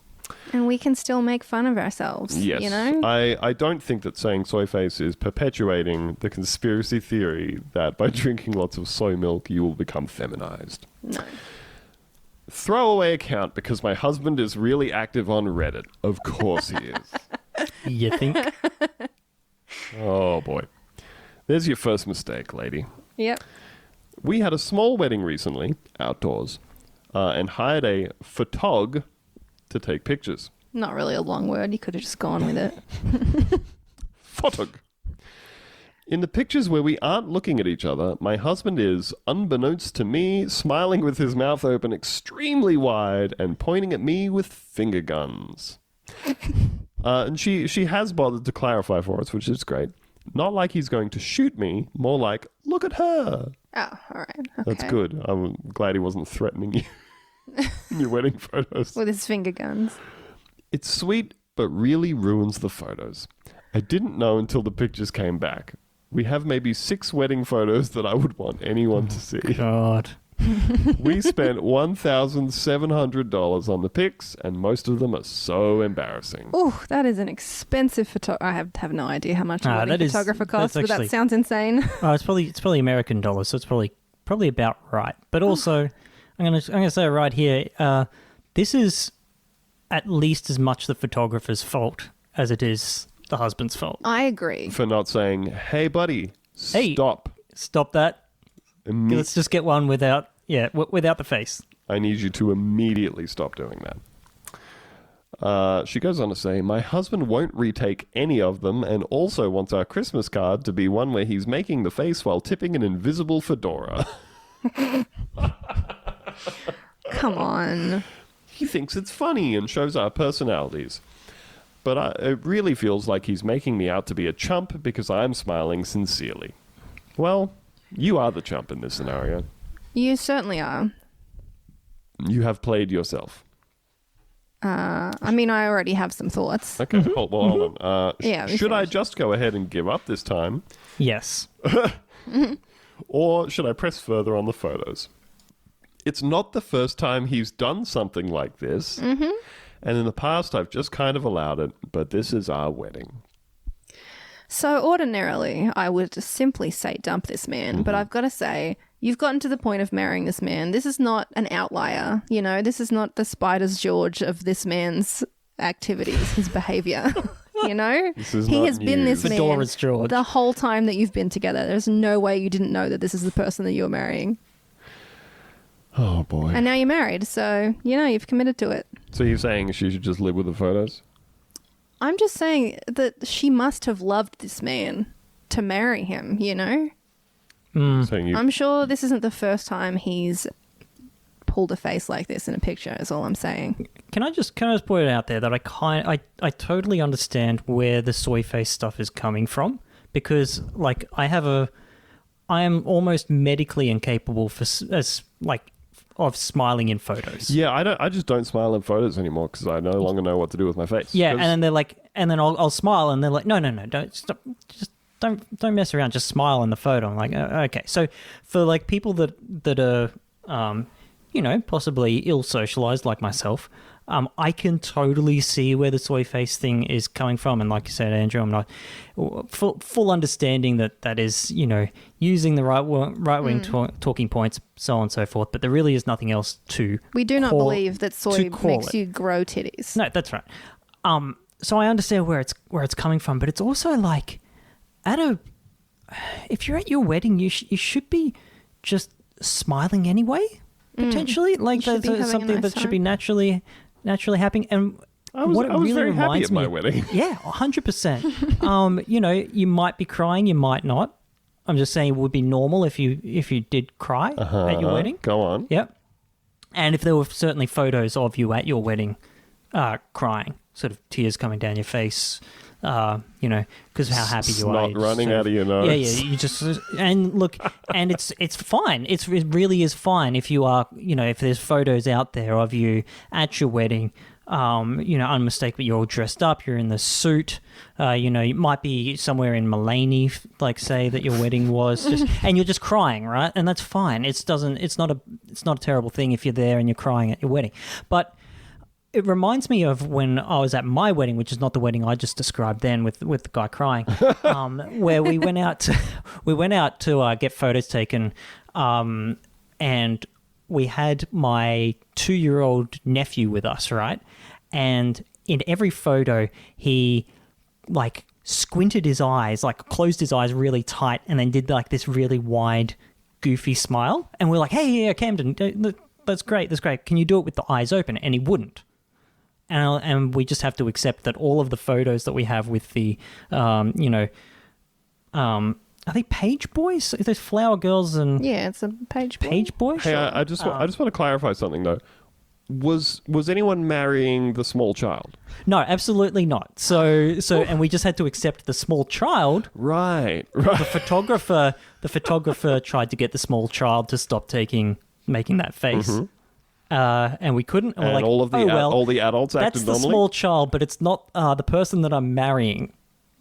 And we can still make fun of ourselves, Yes. you know? I don't think that saying soy face is perpetuating the conspiracy theory that by drinking lots of soy milk, you will become feminized. No. Throwaway account because my husband is really active on Reddit. Of course he is. You think? Oh, boy. There's your first mistake, lady. Yep. We had a small wedding recently, outdoors, and hired a photog to take pictures. Not really a long word. You could have just gone with it. Photog. In the pictures where we aren't looking at each other, my husband is, unbeknownst to me, smiling with his mouth open extremely wide and pointing at me with finger guns. And she has bothered to clarify for us, which is great. Not like he's going to shoot me, more like, look at her. Oh, all right. Okay. That's good. I'm glad he wasn't threatening you in your wedding photos. With his finger guns. It's sweet, but really ruins the photos. I didn't know until the pictures came back. We have maybe 6 wedding photos that I would want anyone to see. God. We spent $1,700 on the pics, and most of them are so embarrassing. Oh, that is an expensive I have no idea how much a wedding photographer costs, but that sounds insane. Oh, it's probably American dollars, so it's probably about right. But also, I'm gonna say right here, this is at least as much the photographer's fault as it is the husband's fault. I agree. For not saying, hey, buddy, stop. Stop that. Let's just get one without the face. I need you to immediately stop doing that. She goes on to say, my husband won't retake any of them and also wants our Christmas card to be one where he's making the face while tipping an invisible fedora. Come on. He thinks it's funny and shows our personalities. But it really feels like he's making me out to be a chump because I'm smiling sincerely. Well, you are the chump in this scenario. You certainly are. You have played yourself. I mean, I already have some thoughts. Okay, hold on. Should I finished. just go ahead and give up this time? Yes. Or should I press further on the photos? It's not the first time he's done something like this. Mm-hmm. And in the past, I've just kind of allowed it, but this is our wedding. So ordinarily, I would just simply say dump this man. But I've got to say, you've gotten to the point of marrying this man. This is not an outlier. You know, this is not the Spider's George of this man's activities, his behavior. You know? He has been this man Fedora's George. the whole time that you've been together. There's no way you didn't know that this is the person that you're marrying. Oh, boy. And now you're married, so, you know, you've committed to it. So you're saying she should just live with the photos? I'm just saying that she must have loved this man to marry him, you know? I'm sure this isn't the first time he's pulled a face like this in a picture, is all I'm saying. Can I just point it out there that I totally understand where the soy face stuff is coming from, because like I am almost medically incapable of smiling in photos. Yeah, I just don't smile in photos anymore because I no longer know what to do with my face. Yeah, and then they're like, and then I'll smile, and they're like, no, don't stop, just don't mess around, just smile in the photo. I'm like, okay. So for like people that are possibly ill socialized like myself, I can totally see where the soy face thing is coming from. And like you said, Andrew, I'm not full understanding that is, using the right wing talking points, so on and so forth. But there really is nothing else to. We do not believe that soy makes you grow titties. No, that's right. So I understand where it's coming from, but it's also like if you're at your wedding, you should be just smiling anyway. Potentially, like that's something that should be naturally happening. And I was really very happy reminds at my me, wedding. Yeah, 100%. You might be crying, you might not. I'm just saying it would be normal if you did cry at your wedding. Go on. Yep. And if there were certainly photos of you at your wedding, crying, sort of tears coming down your face, because of how happy you are. Snot running out of your nose. Yeah, you just, and look, and it's fine. It really is fine if you are, if there's photos out there of you at your wedding, unmistakably you're all dressed up, you're in the suit, you might be somewhere in Mulaney, like say that your wedding was, and you're just crying, right? And that's fine. It's not a terrible thing if you're there and you're crying at your wedding, but it reminds me of when I was at my wedding, which is not the wedding I just described then with the guy crying, where we went out to get photos taken, and we had my 2-year-old nephew with us, right? And in every photo, he like squinted his eyes, like closed his eyes really tight, and then did like this really wide, goofy smile. And we're like, hey, yeah, Camden, that's great. Can you do it with the eyes open? And he wouldn't. And we just have to accept that all of the photos that we have with the, are they page boys? There's flower girls and it's a page boy. Page boy. Hey, Sure. I just want to clarify something though. Was anyone marrying the small child? No, absolutely not. So, and we just had to accept the small child. Right. The photographer tried to get the small child to stop making that face. Mm-hmm. And we couldn't. And we're like, all the adults acted normally. That's the small child, but it's not the person that I'm marrying,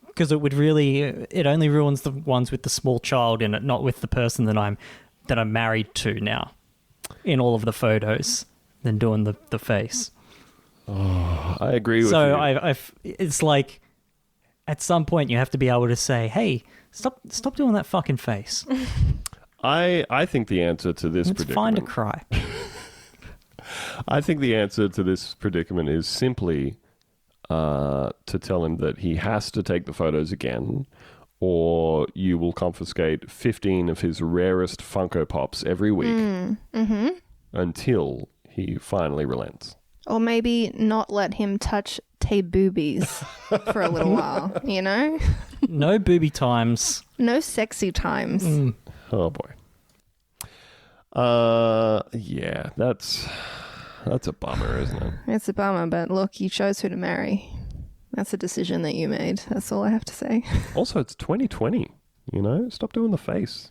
because it only ruins the ones with the small child in it, not with the person that I'm married to now, in all of the photos, than doing the face. Oh, I agree with you. So it's like, at some point you have to be able to say, hey, stop doing that fucking face. I think the answer to this predicament. It's fine to cry. I think the answer to this predicament is simply to tell him that he has to take the photos again, or you will confiscate 15 of his rarest Funko Pops every week until he finally relents. Or maybe not let him touch Tay boobies for a little while, No booby times. No sexy times. Oh, boy. Yeah, that's a bummer, isn't it? It's a bummer, but look, you chose who to marry. That's a decision that you made. That's all I have to say. Also, it's 2020, Stop doing the face.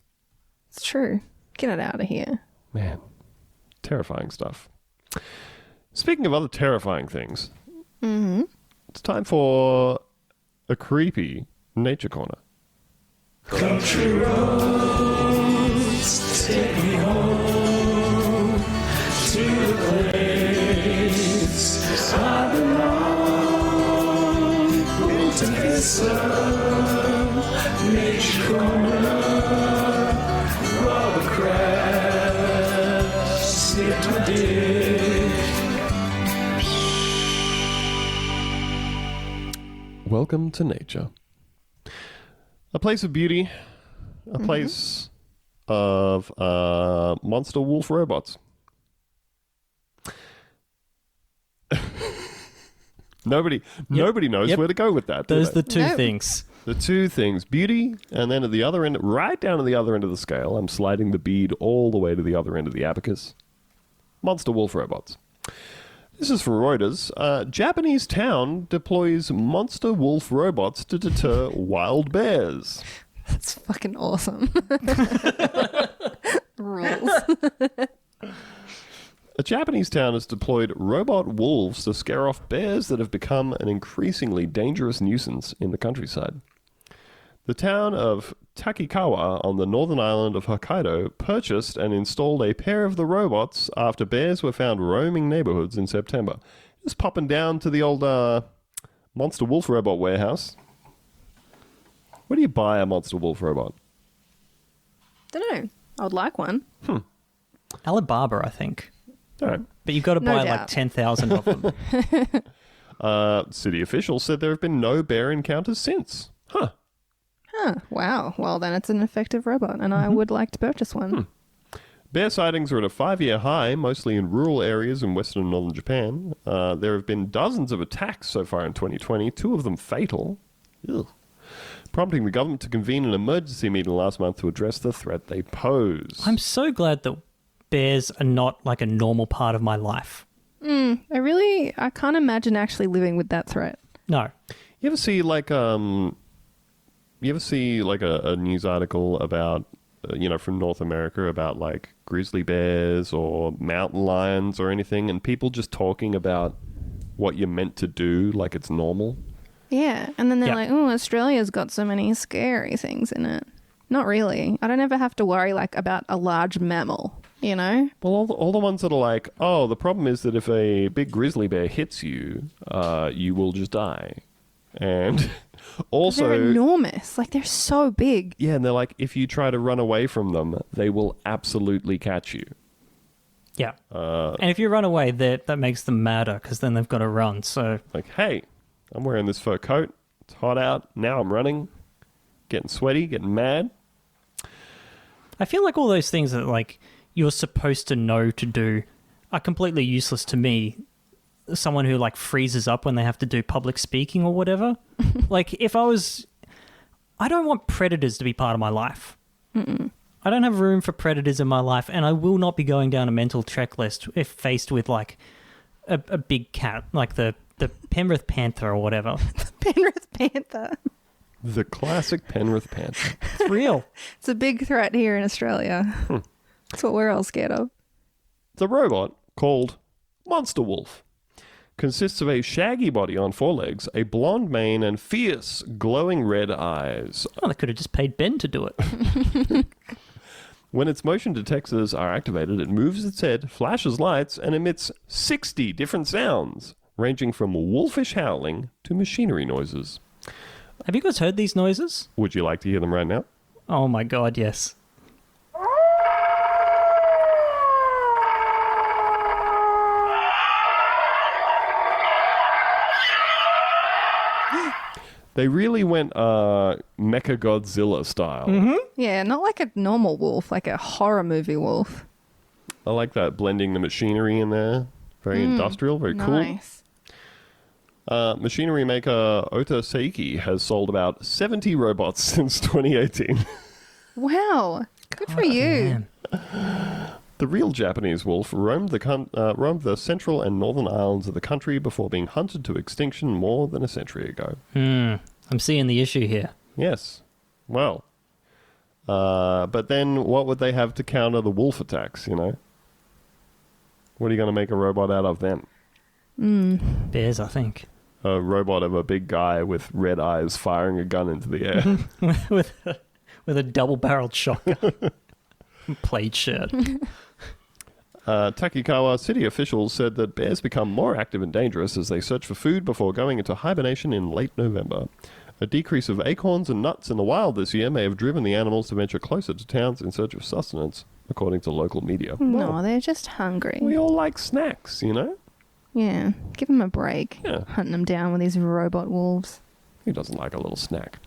It's true. Get it out of here. Man, terrifying stuff. Speaking of other terrifying things, it's time for a creepy nature corner. Country roads, take me home to the place I belong. Into this nature corner, while the crabs snip my dick. Welcome to nature. A place of beauty, a place of monster wolf robots. Nobody knows where to go with that. Those are do the two things. The two things, beauty, and then at the other end, right down to the other end of the scale, I'm sliding the bead all the way to the other end of the abacus. Monster wolf robots. This is from Reuters. Japanese town deploys monster wolf robots to deter wild bears. That's fucking awesome. Rules. A Japanese town has deployed robot wolves to scare off bears that have become an increasingly dangerous nuisance in the countryside. The town of Takikawa on the northern island of Hokkaido purchased and installed a pair of the robots after bears were found roaming neighborhoods in September. Just popping down to the old monster wolf robot warehouse. Where do you buy a monster wolf robot? Don't know. I would like one. Alibaba, I think. All right. But you've got to No buy doubt. like 10,000 of them. City officials said there have been no bear encounters since. Huh. Wow. Well, then it's an effective robot, and I would like to purchase one. Bear sightings are at a 5-year high, mostly in rural areas in western and northern Japan. There have been dozens of attacks so far in 2020, 2 of them fatal, prompting the government to convene an emergency meeting last month to address the threat they pose. I'm so glad that bears are not like a normal part of my life. I can't imagine actually living with that threat. No. You ever see like a news article about from North America about like grizzly bears or mountain lions or anything, and people just talking about what you're meant to do like it's normal? Yeah, and then they're Yeah. like, oh, Australia's got so many scary things in it. Not really. I don't ever have to worry like about a large mammal, you know? Well, all the ones that are like, oh, the problem is that if a big grizzly bear hits you, you will just die. And also... They're enormous. Like, they're so big. Yeah, and they're like, if you try to run away from them, they will absolutely catch you. Yeah. And if you run away, that makes them madder because then they've got to run. So Like, hey, I'm wearing this fur coat. It's hot out. Now I'm running. Getting sweaty, getting mad. I feel like all those things that like you're supposed to know to do are completely useless to me. Someone who like freezes up when they have to do public speaking or whatever. Like I don't want predators to be part of my life. I don't have room for predators in my life, and I will not be going down a mental checklist if faced with like a big cat, like the Penrith Panther or whatever. Penrith Panther. The classic Penrith Panther. It's real. It's a big threat here in Australia. That's what we're all scared of. The robot, called Monster Wolf, consists of a shaggy body on 4 legs, a blonde mane, and fierce, glowing red eyes. Oh, they could have just paid Ben to do it. When its motion detectors are activated, it moves its head, flashes lights, and emits 60 different sounds, ranging from wolfish howling to machinery noises. Have you guys heard these noises? Would you like to hear them right now? Oh my god, yes. They really went Mecha Godzilla style. Yeah, not like a normal wolf, like a horror movie wolf. I like that, blending the machinery in there. Very industrial, very cool. Nice. Machinery maker Ota Seiki has sold about 70 robots since 2018. Wow. Good for God you. damn. The real Japanese wolf roamed the central and northern islands of the country before being hunted to extinction more than a century ago. I'm seeing the issue here. Yes. Well. But then what would they have to counter the wolf attacks, you know? What are you going to make a robot out of then? Bears, I think. A robot of a big guy with red eyes firing a gun into the air. with a double-barreled shotgun. Plaid shirt. Takikawa city officials said that bears become more active and dangerous as they search for food before going into hibernation in late November. A decrease of acorns and nuts in the wild this year may have driven the animals to venture closer to towns in search of sustenance, according to local media. No, they're just hungry. We all like snacks, you know? Yeah, give them a break. Yeah. Hunting them down with these robot wolves. Who doesn't like a little snack?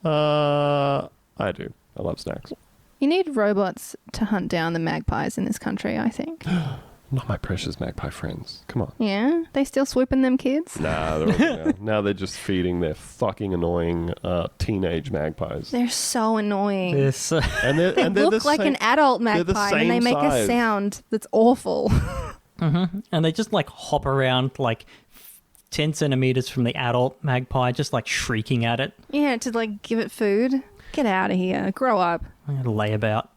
I do. I love snacks. You need robots to hunt down the magpies in this country, I think. Not my precious magpie friends. Come on. Yeah? They still swooping them kids? Nah, now they're just feeding their fucking annoying teenage magpies. They're so annoying. This, And They look like an adult magpie and they make a sound that's awful. and they just like hop around like 10 centimeters from the adult magpie, just like shrieking at it. Yeah, to like give it food. Get out of here. Grow up. I'm gonna lay about.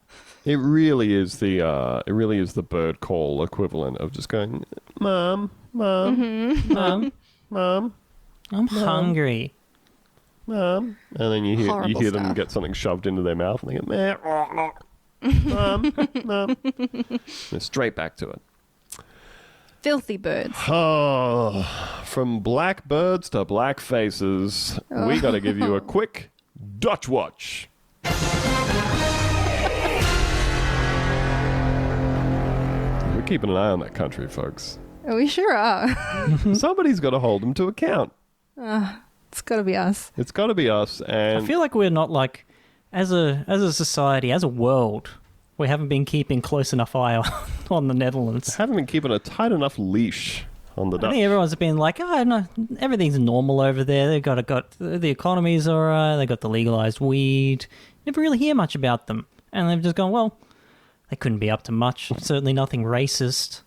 It really is the bird call equivalent of just going, Mom, Mom, Mom, I'm hungry. Mom, and then you Horrible hear them stuff. get something shoved into their mouth, and they go, Mom, Mom. They're straight back to it. Filthy birds. Oh, from black birds to black faces, we got to give you a quick Dutchwatch. We're keeping an eye on that country, folks. We sure are. Somebody's got to hold them to account. It's got to be us. It's got to be us. And I feel like we're not like, as a society, as a world, we haven't been keeping close enough eye on the Netherlands. haven't been keeping a tight enough leash on the I Dutch. think everyone's been like, oh, no, everything's normal over there. They've got the economy's all right. They got the legalized weed. Never really hear much about them, and they've just gone, well, they couldn't be up to much. Certainly nothing racist.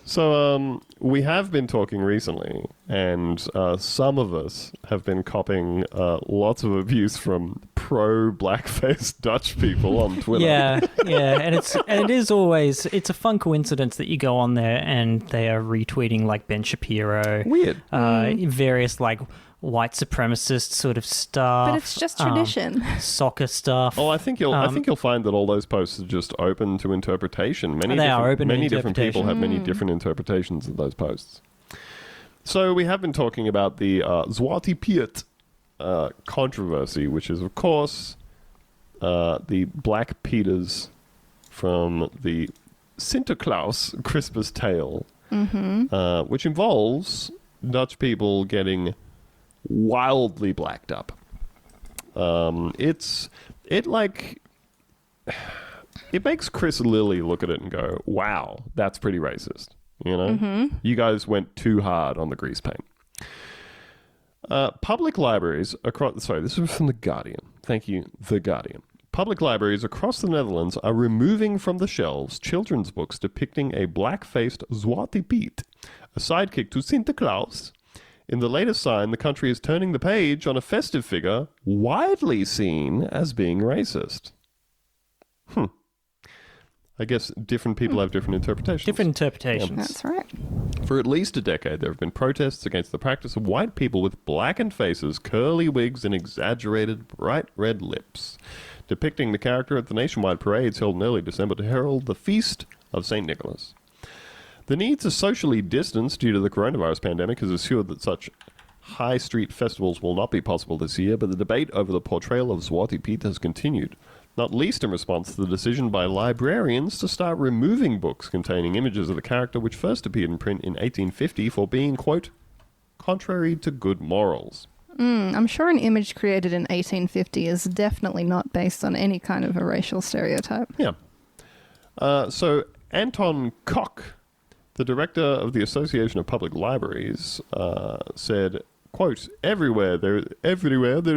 So we have been talking recently, and some of us have been copping lots of abuse from pro-blackface Dutch people on Twitter. Yeah, and it is always a fun coincidence that you go on there and they are retweeting like Ben Shapiro, Weird. various like white supremacist sort of stuff. But it's just tradition. Soccer stuff. Oh, I think you'll find that all those posts are just open to interpretation. They are open to many different people have many different interpretations of those posts. So we have been talking about the Zwarte Piet controversy, which is, of course, the Black Peters from the Sinterklaas Christmas tale, which involves Dutch people getting wildly blacked up. It makes Chris Lilly look at it and go, wow, that's pretty racist. You know, you guys went too hard on the grease paint. Public libraries across, sorry, this is from The Guardian. Thank you, The Guardian. Public libraries across the Netherlands are removing from the shelves children's books depicting a black-faced Zwarte Piet, a sidekick to Sinterklaas. In the latest sign, the country is turning the page on a festive figure widely seen as being racist. I guess different people have different interpretations. Different interpretations. That's right. For at least a decade, there have been protests against the practice of white people with blackened faces, curly wigs, and exaggerated bright red lips, depicting the character at the nationwide parades held in early December to herald the feast of St. Nicholas. The need to socially distance due to the coronavirus pandemic has assured that such high street festivals will not be possible this year, but the debate over the portrayal of Zwarte Piet has continued, not least in response to the decision by librarians to start removing books containing images of the character which first appeared in print in 1850 for being, quote, contrary to good morals. I'm sure an image created in 1850 is definitely not based on any kind of a racial stereotype. Yeah. So Anton Koch, the director of the Association of Public Libraries, said, quote, everywhere there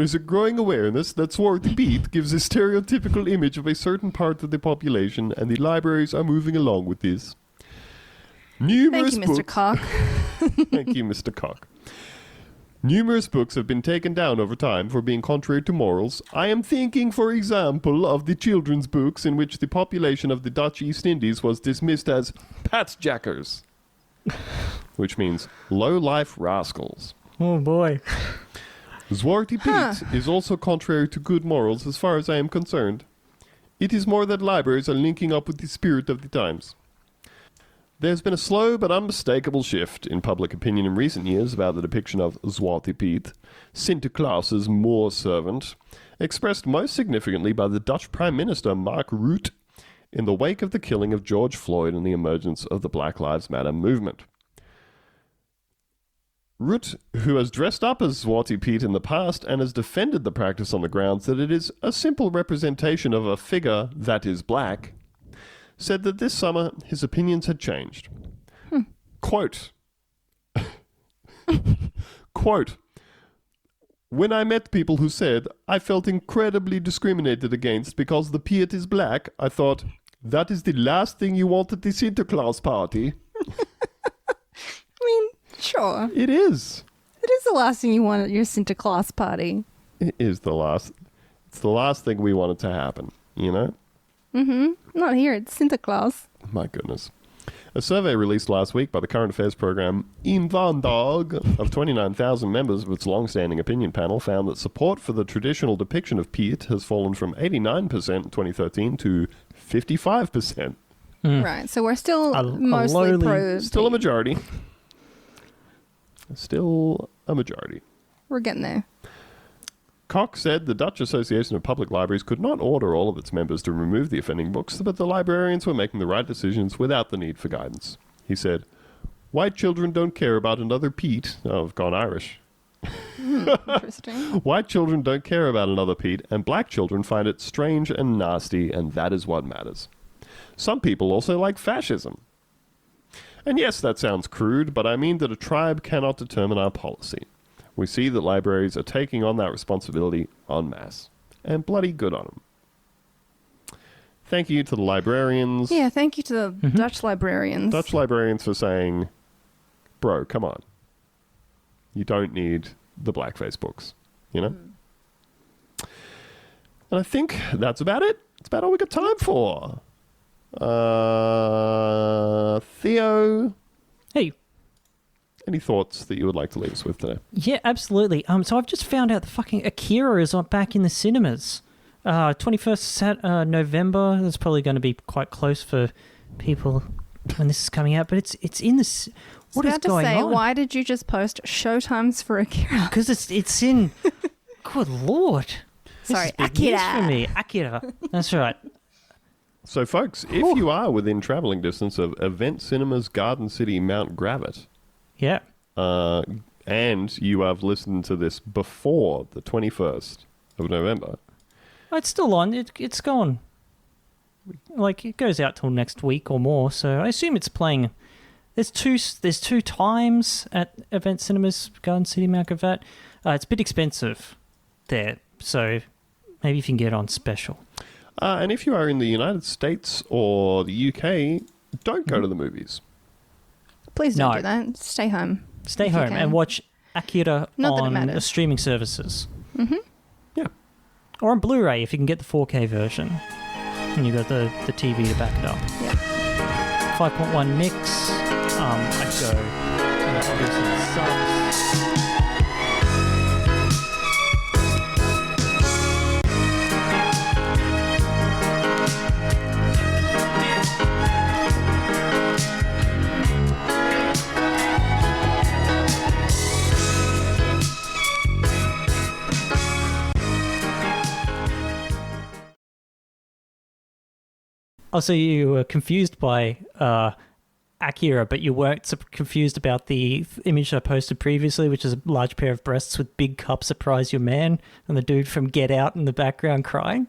is a growing awareness that Zwarte Piet gives a stereotypical image of a certain part of the population, and the libraries are moving along with this. Thank you, Mr. books- Cock. Thank you, Mr. Koch. Numerous books have been taken down over time for being contrary to morals. I am thinking, for example, of the children's books in which the population of the Dutch East Indies was dismissed as patjackers, which means low-life rascals. Oh boy. Zwarte Piet is also contrary to good morals as far as I am concerned. It is more that libraries are linking up with the spirit of the times. There's been a slow but unmistakable shift in public opinion in recent years about the depiction of Zwarte Piet, Sinterklaas's Moor servant, expressed most significantly by the Dutch Prime Minister Mark Rutte in the wake of the killing of George Floyd and the emergence of the Black Lives Matter movement. Rutte, who has dressed up as Zwarte Piet in the past and has defended the practice on the grounds that it is a simple representation of a figure that is black, said that this summer his opinions had changed. Quote, quote, when I met people who said, I felt incredibly discriminated against because the Pete is black, I thought, that is the last thing you want at the Sinterklaas party. I mean, sure. It is. It is the last thing you want at your Sinterklaas party. It is the last. It's the last thing we wanted to happen, you know? Not here, it's Sinterklaas. My goodness. A survey released last week by the current affairs program In Vandaag of 29,000 members of its long-standing opinion panel found that support for the traditional depiction of Pete has fallen from 89% in 2013 to 55%. Right, so we're still mostly lowly- pro. Still a majority. Still a majority. We're getting there. Cox said the Dutch Association of Public Libraries could not order all of its members to remove the offending books, but the librarians were making the right decisions without the need for guidance. He said, white children don't care about another Pete. Oh, I've gone Irish. Interesting. White children don't care about another Pete, and black children find it strange and nasty, and that is what matters. Some people also like fascism. And yes, that sounds crude, but I mean that a tribe cannot determine our policy. We see that libraries are taking on that responsibility en masse. And bloody good on them. Thank you to the librarians. Yeah, thank you to the Dutch librarians. Dutch librarians for saying, bro, come on. You don't need the blackface books, you know? And I think that's about it. It's about all we got time for. Theo, Hey. any thoughts that you would like to leave us with today? Yeah, absolutely. So I've just found out the fucking Akira is back in the cinemas. 21st November. That's probably going to be quite close for people when this is coming out. But it's in this. What is going on? Why did you just post showtimes for Akira? Because it's in. Good lord. Sorry, this is big news Akira. for me. Akira. That's right. So, folks, if you are within traveling distance of Event Cinemas Garden City Mount Gravett, Yeah. and you have listened to this before the 21st of November, Oh, it's still on. It's gone. Like, it goes out till next week or more. So I assume it's playing. There's two times at Event Cinemas Garden City Mount Gravatt. It's a bit expensive there, so maybe if you can get on special. and if you are in the United States or the UK, don't go to the movies. Please don't No. do that. Stay home. Stay If you home can. and watch Akira Not that it on matters. streaming services. Yeah. Or on Blu-ray if you can get the 4K version. And you've got the TV to back it up. Yeah. 5.1 mix. I'd go. Obviously, the subs. Oh, so you were confused by Akira, but you weren't confused about the image I posted previously, which is a large pair of breasts with big cup surprise your man, and the dude from Get Out in the background crying?